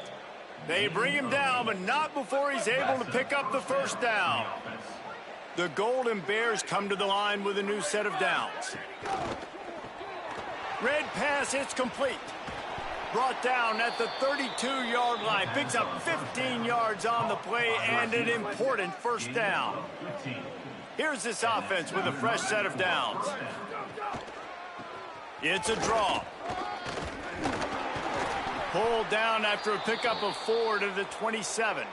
They bring him down, but not before he's able to pick up the 1st down. The Golden Bears come to the line with a new set of downs. Red pass, it's complete. Brought down at the 32-yard line. Picks up 15 yards on the play and an important 1st down. Here's this offense with a fresh set of downs. It's a draw. Pulled down after a pickup of 4 to the 27.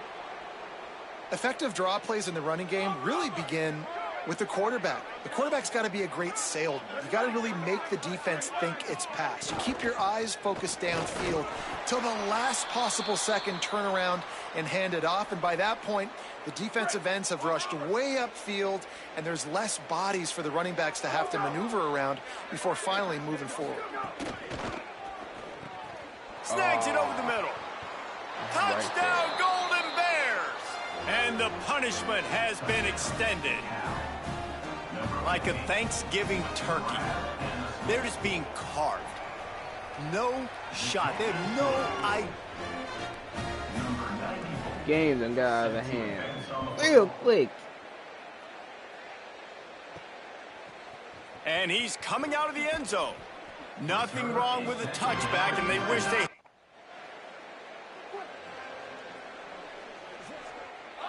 Effective draw plays in the running game really begin with the quarterback. The quarterback's got to be a great salesman. You got to really make the defense think it's pass. You keep your eyes focused downfield till the last possible second, turn around and hand it off. And by that point, the defensive ends have rushed way upfield, and there's less bodies for the running backs to have to maneuver around before finally moving forward. Snags it over the middle. Touchdown, Golden Bears! And the punishment has been extended. Like a Thanksgiving turkey. They're just being carved. No shot. They have no idea. Game done got out of hand real quick. And he's coming out of the end zone. Nothing wrong with the touchback, and they wish they...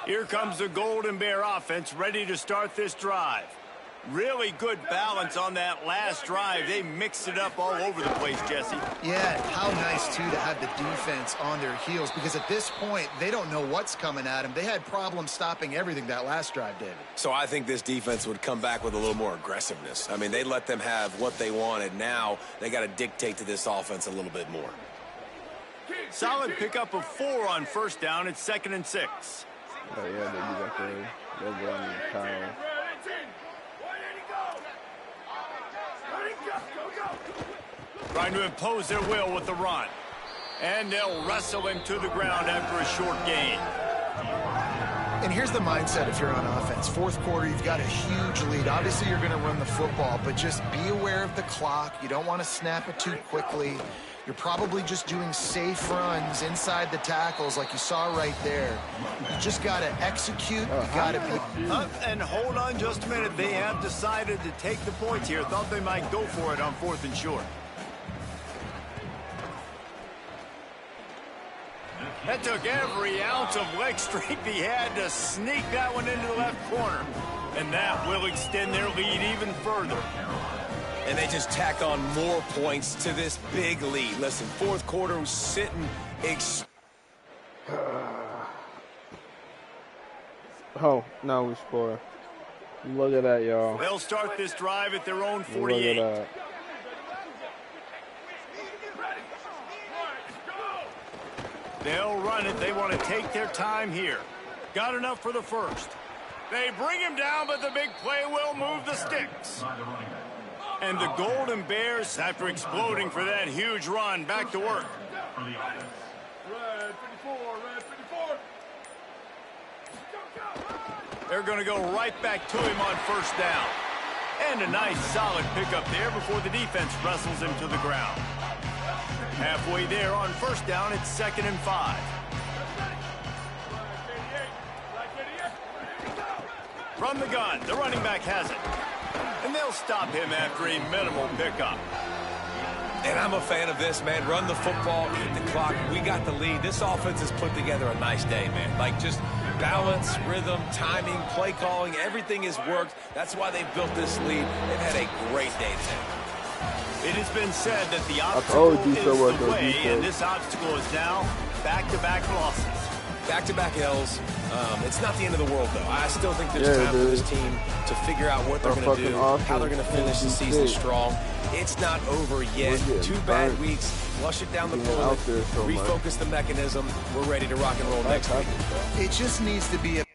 Here comes the Golden Bear offense, ready to start this drive. Really good balance on that last drive. They mixed it up all over the place, Jesse. Yeah, how nice, too, to have the defense on their heels, because at this point, they don't know what's coming at them. They had problems stopping everything that last drive, David. So I think this defense would come back with a little more aggressiveness. I mean, they let them have what they wanted. Now they got to dictate to this offense a little bit more. Solid pickup of 4 on first down. It's 2nd and 6. Oh, yeah, they got the logo on the tire. Trying to impose their will with the run. And they'll wrestle him to the ground after a short gain. And here's the mindset if you're on offense. Fourth quarter, you've got a huge lead. Obviously, you're going to run the football, but just be aware of the clock. You don't want to snap it too quickly. You're probably just doing safe runs inside the tackles like you saw right there. You just got to execute. You got to be... And hold on just a minute. They have decided to take the points here. Thought they might go for it on 4th and short. That took every ounce of leg strength he had to sneak that one into the left corner. And that will extend their lead even further. And they just tack on more points to this big lead. Listen, fourth quarter was sitting... Oh, no, we score. Look at that, y'all. They'll start this drive at their own 48. Look at that. They'll run it. They want to take their time here. Got enough for the first. They bring him down, but the big play will move the sticks. And the Golden Bears, after exploding for that huge run, back to work. They're going to go right back to him on first down. And a nice solid pickup there before the defense wrestles him to the ground. Halfway there on first down, it's 2nd and 5. From the gun, the running back has it. And they'll stop him after a minimal pickup. And I'm a fan of this, man. Run the football, eat the clock. We got the lead. This offense has put together a nice day, man. Like, just balance, rhythm, timing, play calling, everything has worked. That's why they built this lead. They've had a great day today. It has been said that the obstacle is the way, and this obstacle is now back-to-back losses. Back-to-back L's. It's not the end of the world, though. I still think there's time for this team to figure out what they're going to do, how they're going to finish the season strong. It's not over yet. 2 bad weeks. Flush it down the toilet. Refocus the mechanism. We're ready to rock and roll next week. It just needs to be a...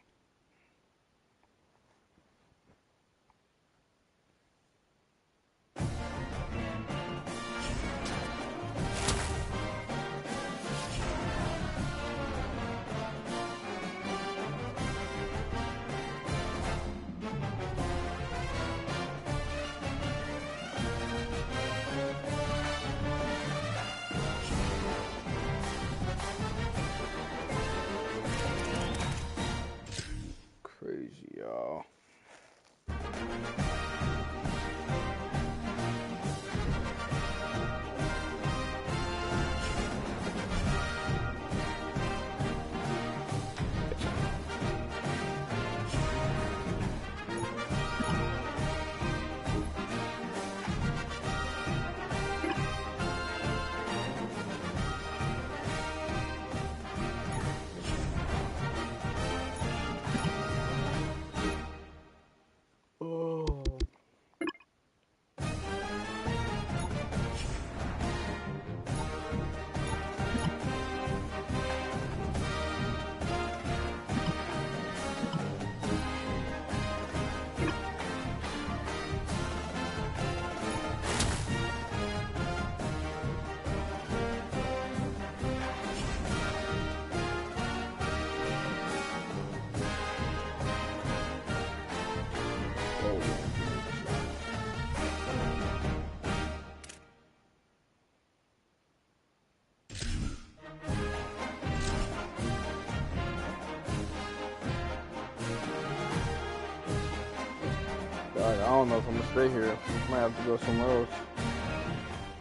stay here. Might have to go somewhere else.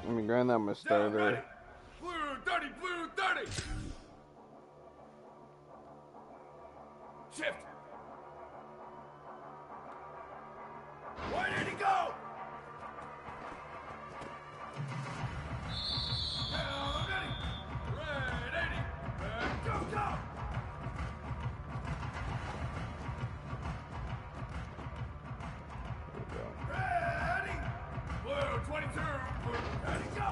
Let me grind that much starter. Blue 30, blue 30. Shift. Where did he go? Down, ready. Red 80. Red, go, go. Ready. Blue 22. Blue, ready, go.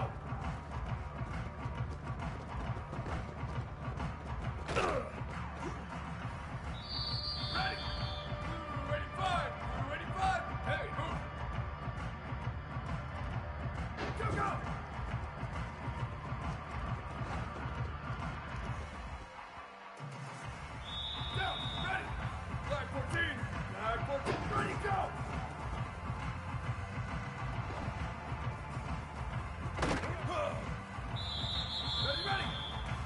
Ready. Blue 85. Blue 85. Hey, move. Go, go. Down, ready. Flag 14. Flag 14. Ready, go. Ready, ready.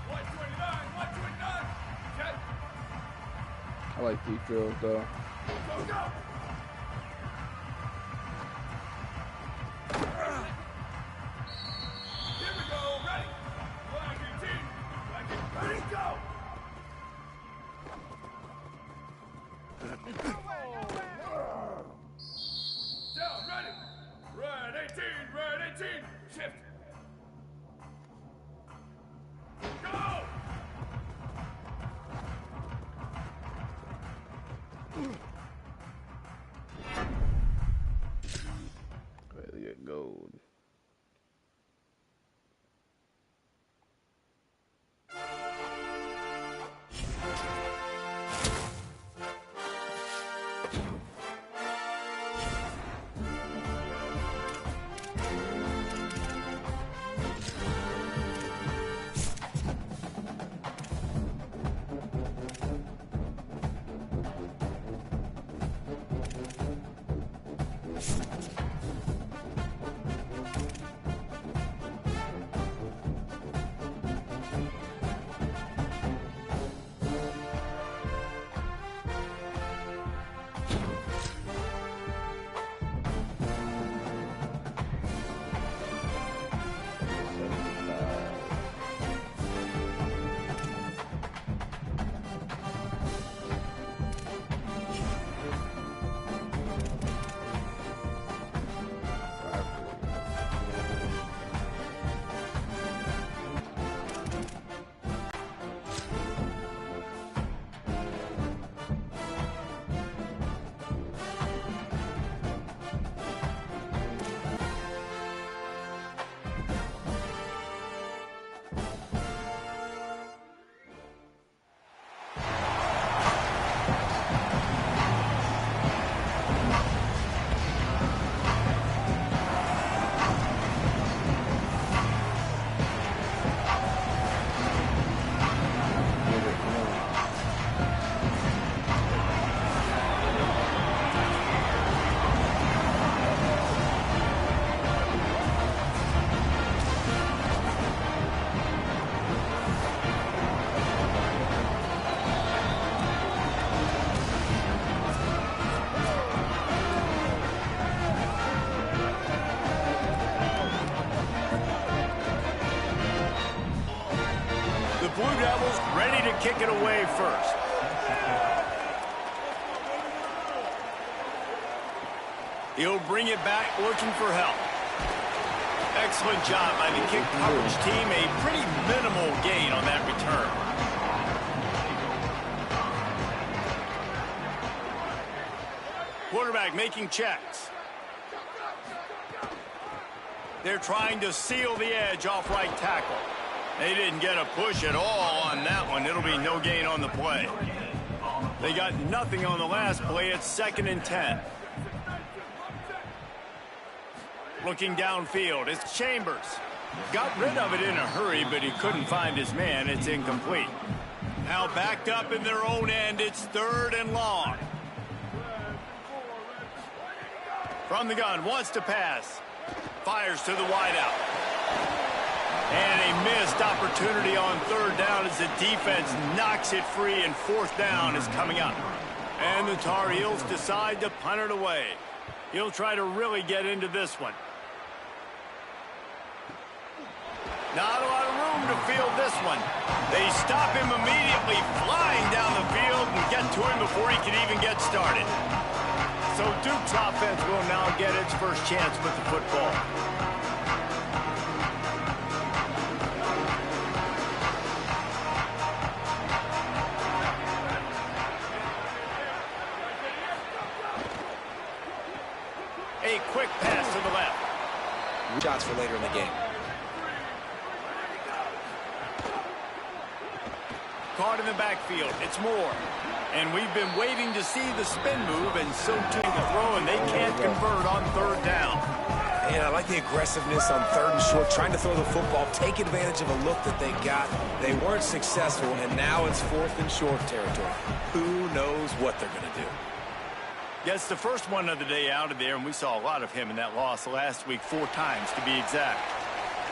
129. 129. Okay. I like these drills though. Go, go. Here we go. Ready. Flag 18. Flag 18. Ready, go. Down, ready. Red 18. Red 18. Shift. Go. Ready to get gold. Blue Devils ready to kick it away first. He'll bring it back looking for help. Excellent job by the kick coverage team. A pretty minimal gain on that return. Quarterback making checks. They're trying to seal the edge off right tackle. They didn't get a push at all on that one. It'll be no gain on the play. They got nothing on the last play. It's 2nd and 10. Looking downfield, it's Chambers. Got rid of it in a hurry, but he couldn't find his man. It's incomplete. Now backed up in their own end. It's 3rd and long. From the gun, wants to pass. Fires to the wideout. And a missed opportunity on 3rd down as the defense knocks it free, and 4th down is coming up. And the Tar Heels decide to punt it away. He'll try to really get into this one. Not a lot of room to field this one. They stop him immediately, flying down the field and get to him before he can even get started. So Duke's offense will now get its first chance with the football. A quick pass to the left. Shots for later in the game. Caught in the backfield. It's Moore. And we've been waiting to see the spin move, and so too the throw, and they can't convert on third down. And I like the aggressiveness on third and short, trying to throw the football, take advantage of a look that they got. They weren't successful, and now it's fourth and short territory. Who knows what they're going to do? Gets the first one of the day out of there, and we saw a lot of him in that loss last week, 4 times to be exact.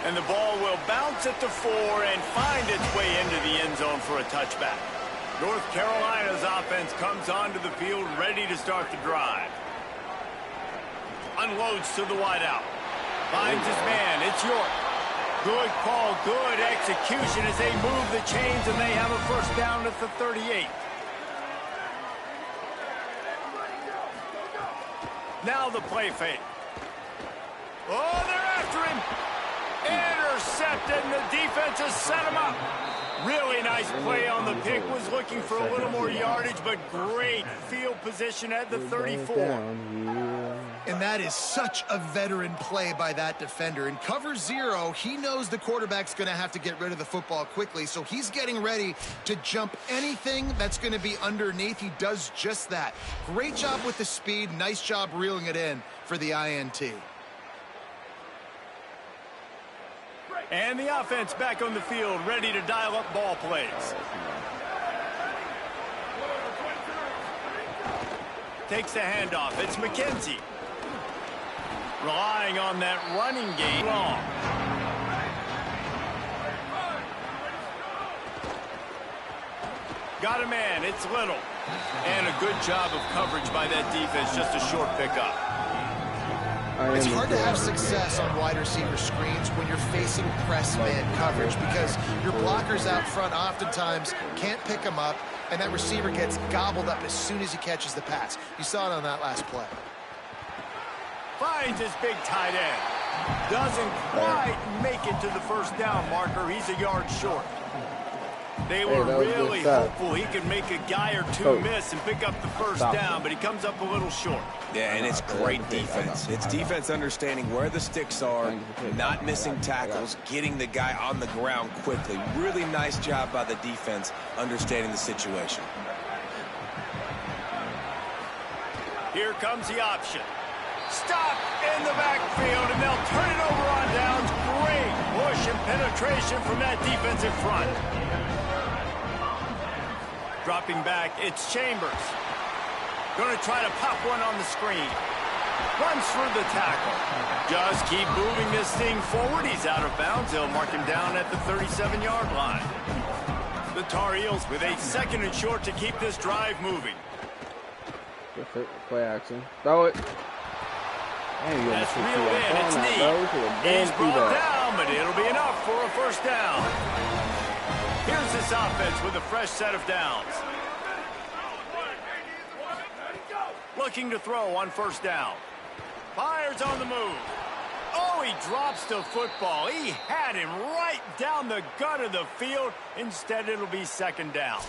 And the ball will bounce at the 4 and find its way into the end zone for a touchback. North Carolina's offense comes onto the field ready to start the drive. Unloads to the wideout. Finds his man. It's York. Good call, good execution as they move the chains, and they have a first down at the 38. Now the play fake. Oh, they're after him. Intercepted, and the defense has set him up. Really nice play on the pick. Was looking for a little more yardage, but great field position at the 34. And that is such a veteran play by that defender. In cover 0, he knows the quarterback's going to have to get rid of the football quickly, so he's getting ready to jump anything that's going to be underneath. He does just that. Great job with the speed. Nice job reeling it in for the INT. And the offense back on the field, ready to dial up ball plays. Takes the handoff. It's McKenzie. Relying on that running game long. Got a man. It's Little. And a good job of coverage by that defense. Just a short pickup. It's hard to have success on wide receiver screens when you're facing press man coverage because your blockers out front oftentimes can't pick them up, and that receiver gets gobbled up as soon as he catches the pass. You saw it on that last play. Finds his big tight end. Doesn't quite make it to the first down marker. He's a yard short. They were really hopeful he could make a guy or two miss and pick up the first down, but he comes up a little short. Yeah, and it's great defense. It's defense understanding where the sticks are, not missing tackles, getting the guy on the ground quickly. Really nice job by the defense understanding the situation. Here comes the option. Stop in the backfield, and they'll turn it over on downs. Great push and penetration from that defensive front. Dropping back, it's Chambers. Going to try to pop one on the screen. Runs through the tackle. Just keep moving this thing forward. He's out of bounds. They'll mark him down at the 37-yard line. The Tar Heels with a 2nd and short to keep this drive moving. Play action. Throw it. That's reeled in. It's Knee. He's brought down, but it'll be enough for a first down. Here's this offense with a fresh set of downs. Looking to throw on first down. Fires on the move. Oh, he drops the football. He had him right down the gut of the field. Instead, it'll be 2nd down.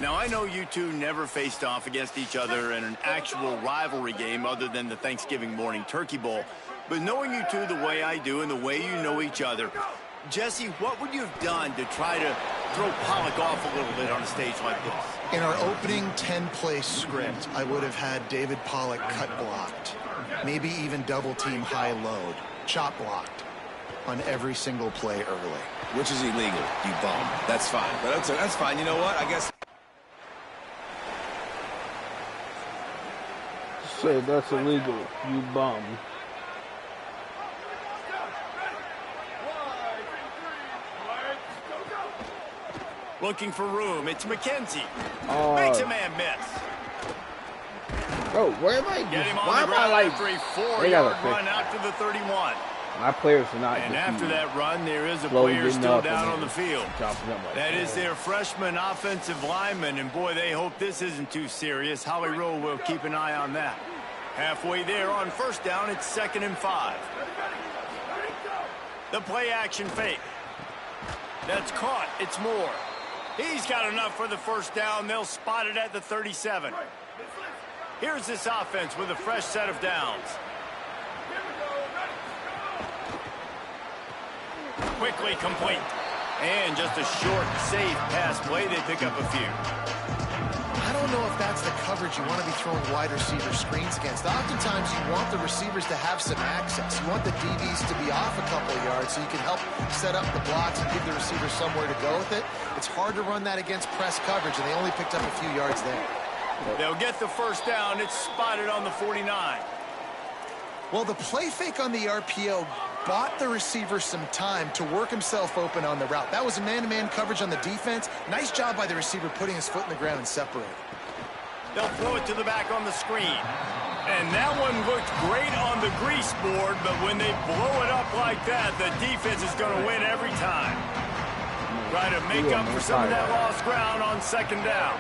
Now, I know you two never faced off against each other in an actual rivalry game other than the Thanksgiving morning Turkey Bowl. But knowing you two the way I do and the way you know each other, Jesse, what would you have done to try to throw Pollock off a little bit on a stage like this? In our opening 10-play script, I would have had David Pollock cut blocked, maybe even double-team high load, chop blocked on every single play early. Which is illegal, you bum. That's fine. But that's fine. You know what? I guess... Say that's illegal, you bum. Looking for room. It's McKenzie. Makes a man miss. Bro, where am I? Get him on Why the am I ground like? after a They gotta 4-yard fix run out to the 31. My players are not. And after that run, there is a slowly player getting still up down and on the field. dropping them like That is their freshman offensive lineman, and boy, they hope this isn't too serious. Howie Rowe will keep an eye on that. Halfway there on first down, it's 2nd and 5. The play action fake. That's caught. It's Moore. He's got enough for the first down. They'll spot it at the 37. Here's this offense with a fresh set of downs. Quickly complete. And just a short, safe pass play. They pick up a few. I don't know if that's the coverage you want to be throwing wide receiver screens against. Oftentimes, you want the receivers to have some access. You want the DBs to be off a couple of yards so you can help set up the blocks and give the receiver somewhere to go with it. It's hard to run that against press coverage, and they only picked up a few yards there. They'll get the first down. It's spotted on the 49. Well, the play fake on the RPO bought the receiver some time to work himself open on the route. That was a man-to-man coverage on the defense. Nice job by the receiver putting his foot in the ground and separating. They'll throw it to the back on the screen. And that one looked great on the grease board, but when they blow it up like that, the defense is going to win every time. Try to make up for some of that lost ground on 2nd down.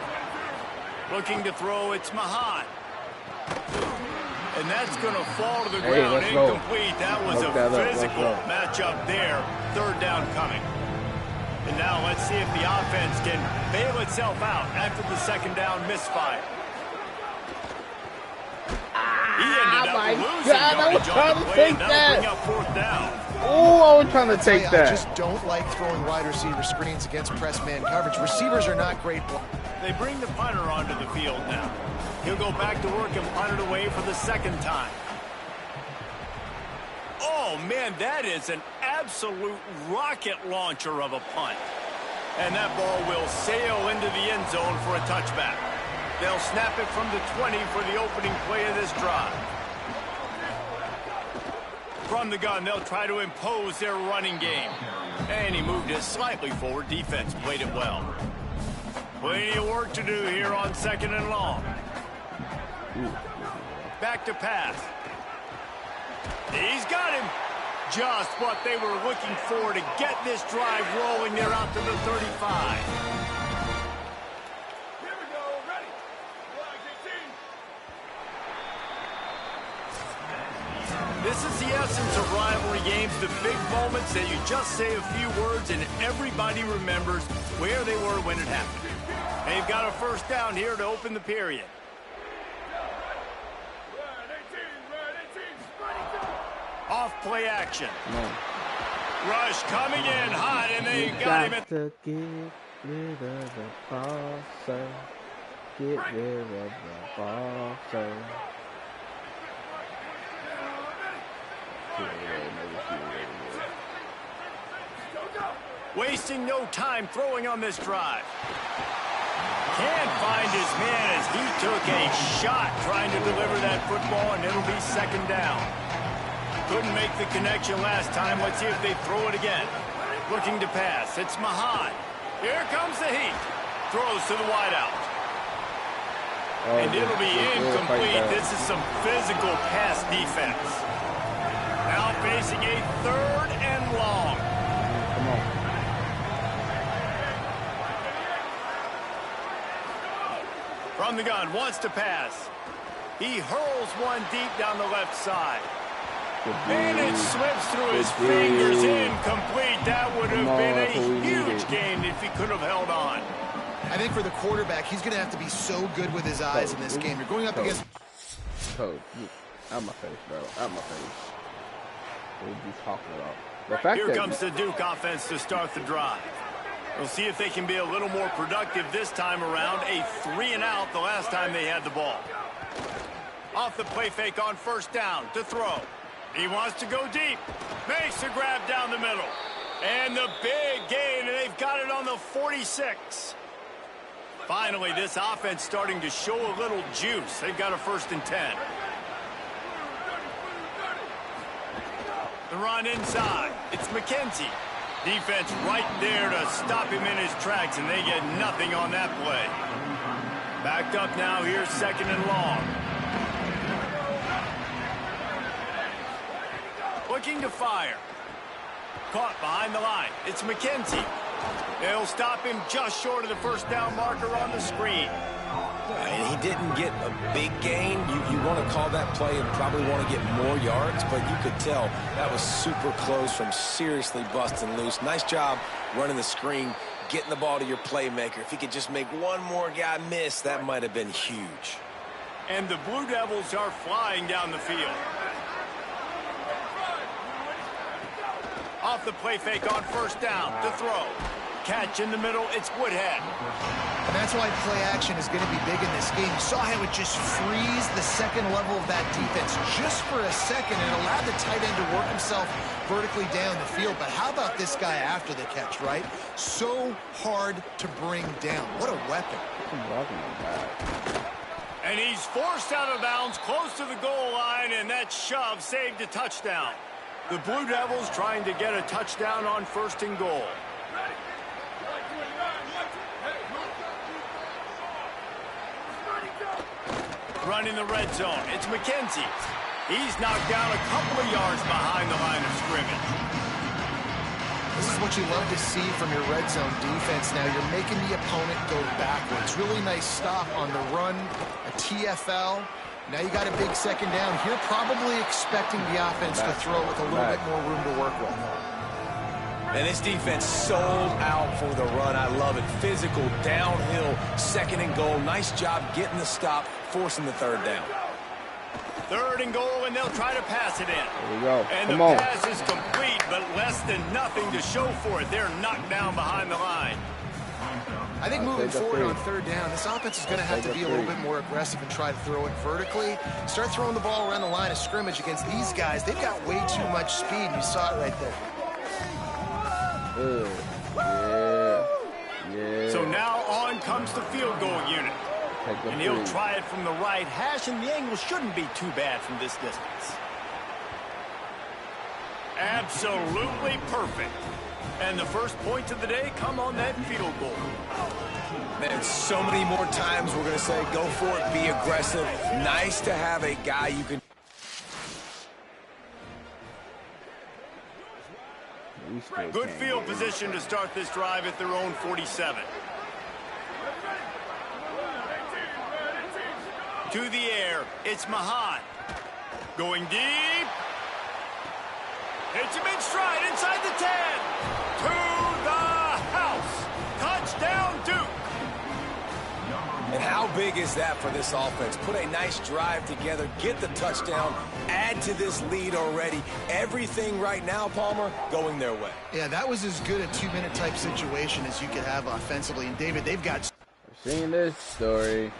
Looking to throw, it's Mahan. And that's going to fall to the ground incomplete. That was a physical matchup there. 3rd down coming. And now let's see if the offense can bail itself out after the 2nd down misfire. He ended up losing yardage on the play, and that'll bring up 4th down. Oh, I was trying to take that. I just don't like throwing wide receiver screens against press man coverage. Receivers are not great. They bring the punter onto the field now. He'll go back to work and punt it away for the 2nd time. Oh, man, that is an absolute rocket launcher of a punt. And that ball will sail into the end zone for a touchback. They'll snap it from the 20 for the opening play of this drive. From the gun, they'll try to impose their running game. And he moved it slightly forward. Defense played it well. Plenty of work to do here on 2nd and long. Back to pass. He's got him. Just what they were looking for to get this drive rolling. They're out to the 35. Here we go. Ready. Flag 18. This is the essence of rivalry games, the big moments that you just say a few words and everybody remembers where they were when it happened. They've got a first down here to open the period. Off play action. Rush coming in hot, and they got him. To get rid of the ball, sir. Get rid of the ball, sir. Wasting no time throwing on this drive. Can't find his man as he took a shot trying to deliver that football, and it'll be 2nd down. Couldn't make the connection last time. Let's see if they throw it again. Looking to pass. It's Mahan. Here comes the heat. Throws to the wideout. And it'll be incomplete. This is some physical pass defense. Now facing a 3rd and long. Come on. From the gun, wants to pass. He hurls one deep down the left side. And it slips through his fingers, incomplete. That would have been a huge gain if he could have held on. I think for the quarterback, he's going to have to be so good with his eyes in this game. You're going up against... Out my face, bro. Out my face. What are you talking about? The fact Here that comes the Duke offense to start the drive. We'll see if they can be a little more productive this time around. A 3-and-out the last time they had the ball. Off the play fake on first down to throw. He wants to go deep. Makes a grab down the middle. And the big gain, and they've got it on the 46. Finally, this offense starting to show a little juice. They've got a 1st and 10. The run inside. It's McKenzie. Defense right there to stop him in his tracks, and they get nothing on that play. Backed up now, here's 2nd and long. looking to fire. Caught behind the line. It's McKenzie. They'll stop him just short of the first down marker on the screen. And he didn't get a big gain. You want to call that play and probably want to get more yards, but you could tell that was super close from seriously busting loose. Nice job running the screen, getting the ball to your playmaker. If he could just make one more guy miss, that might have been huge. And the Blue Devils are flying down the field. Off the play fake on first down to throw. Catch in the middle, it's Woodhead. And that's why play action is going to be big in this game. You saw how it just frees the second level of that defense just for a second and allowed the tight end to work himself vertically down the field. But how about this guy after the catch, right? So hard to bring down. What a weapon. And he's forced out of bounds close to the goal line, and that shove saved a touchdown. The Blue Devils trying to get a touchdown on first and goal. Running the red zone, it's McKenzie. He's knocked down a couple of yards behind the line of scrimmage. This is what you love to see from your red zone defense now. You're making the opponent go backwards. Really nice stop on the run, a TFL. Now you got a big second down. You're probably expecting the offense to throw with a little bit more room to work with. And this defense sold out for the run. I love it. Physical, downhill, second and goal. Nice job getting the stop, forcing the third down. Third and goal, and they'll try to pass it in. There we go. And Come the on. pass is complete, but less than nothing to show for it. They're knocked down behind the line. I think moving forward on third down, this offense is going to have to be a little bit more aggressive and try to throw it vertically. Start throwing the ball around the line of scrimmage against these guys. They've got way too much speed, and you saw it right there. Yeah. So now on comes the field goal unit. And he'll try it from the right hash, and the angle shouldn't be too bad from this distance. Absolutely perfect. And the first points of the day come on that field goal. Man, so many more times we're going to say, go for it, be aggressive. Nice to have a guy you can... Good field position to start this drive at their own 47. To the air, it's Mahan. Going deep. Hits him in stride inside the 10. To the house. Touchdown, Duke. And how big is that for this offense? Put a nice drive together, get the touchdown, add to this lead already. Everything right now, Palmer, going their way. Yeah, that was as good a two-minute type situation as you could have offensively. And, David, they've got... I've seen this story.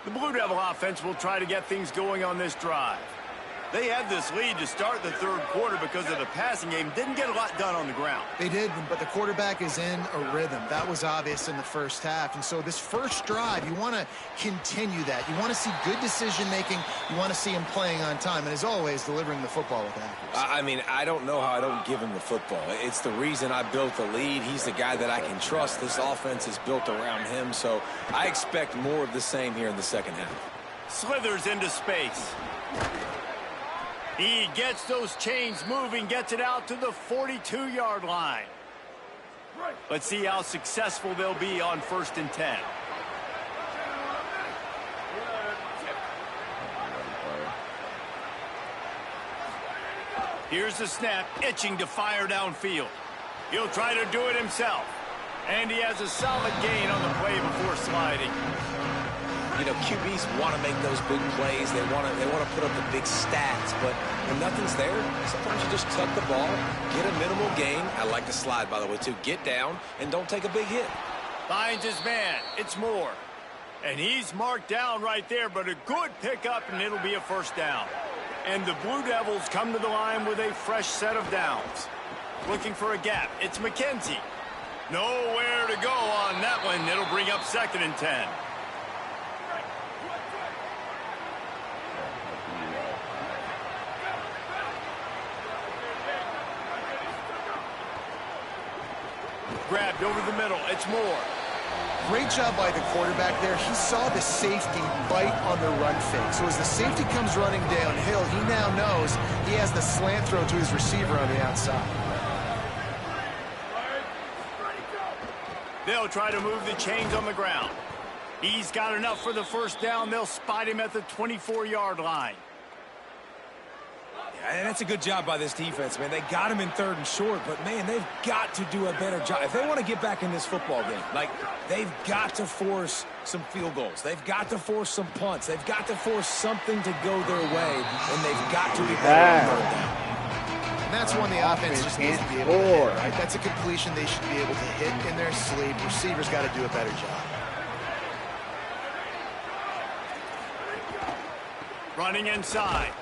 The Blue Devil offense will try to get things going on this drive. They had this lead to start the third quarter because of the passing game. Didn't get a lot done on the ground. They did, but the quarterback is in a rhythm. That was obvious in the first half. And so this first drive, you want to continue that. You want to see good decision-making. You want to see him playing on time. And as always, delivering the football with accuracy. I mean, I don't know how I don't give him the football. It's the reason I built the lead. He's the guy that I can trust. This offense is built around him. So I expect more of the same here in the second half. Slithers into space. He gets those chains moving, gets it out to the 42-yard line. Let's see how successful they'll be on 1st and 10. Here's the snap, itching to fire downfield. He'll try to do it himself. And he has a solid gain on the play before sliding. You know, QBs want to make those big plays. They want to put up the big stats, but when nothing's there, sometimes you just tuck the ball, get a minimal gain. I like the slide, by the way, too. Get down and don't take a big hit. Finds his man. It's Moore. And he's marked down right there, but a good pickup, and it'll be a first down. And the Blue Devils come to the line with a fresh set of downs. Looking for a gap. It's McKenzie. Nowhere to go on that one. It'll bring up 2nd and 10. Grabbed over the middle. It's Moore. Great job by the quarterback there. He saw the safety bite on the run fake. So as the safety comes running downhill, he now knows he has the slant throw to his receiver on the outside. They'll try to move the chains on the ground. He's got enough for the first down. They'll spot him at the 24-yard line. And that's a good job by this defense, man. They got him in 3rd and short, but, man, they've got to do a better job. If they want to get back in this football game, like, they've got to force some field goals. They've got to force some punts. They've got to force something to go their way, and they've got to be better on 3rd down. And that's when the offense just needs to be able to hit, right? That's a completion they should be able to hit in their sleep. Receivers got to do a better job. Running inside.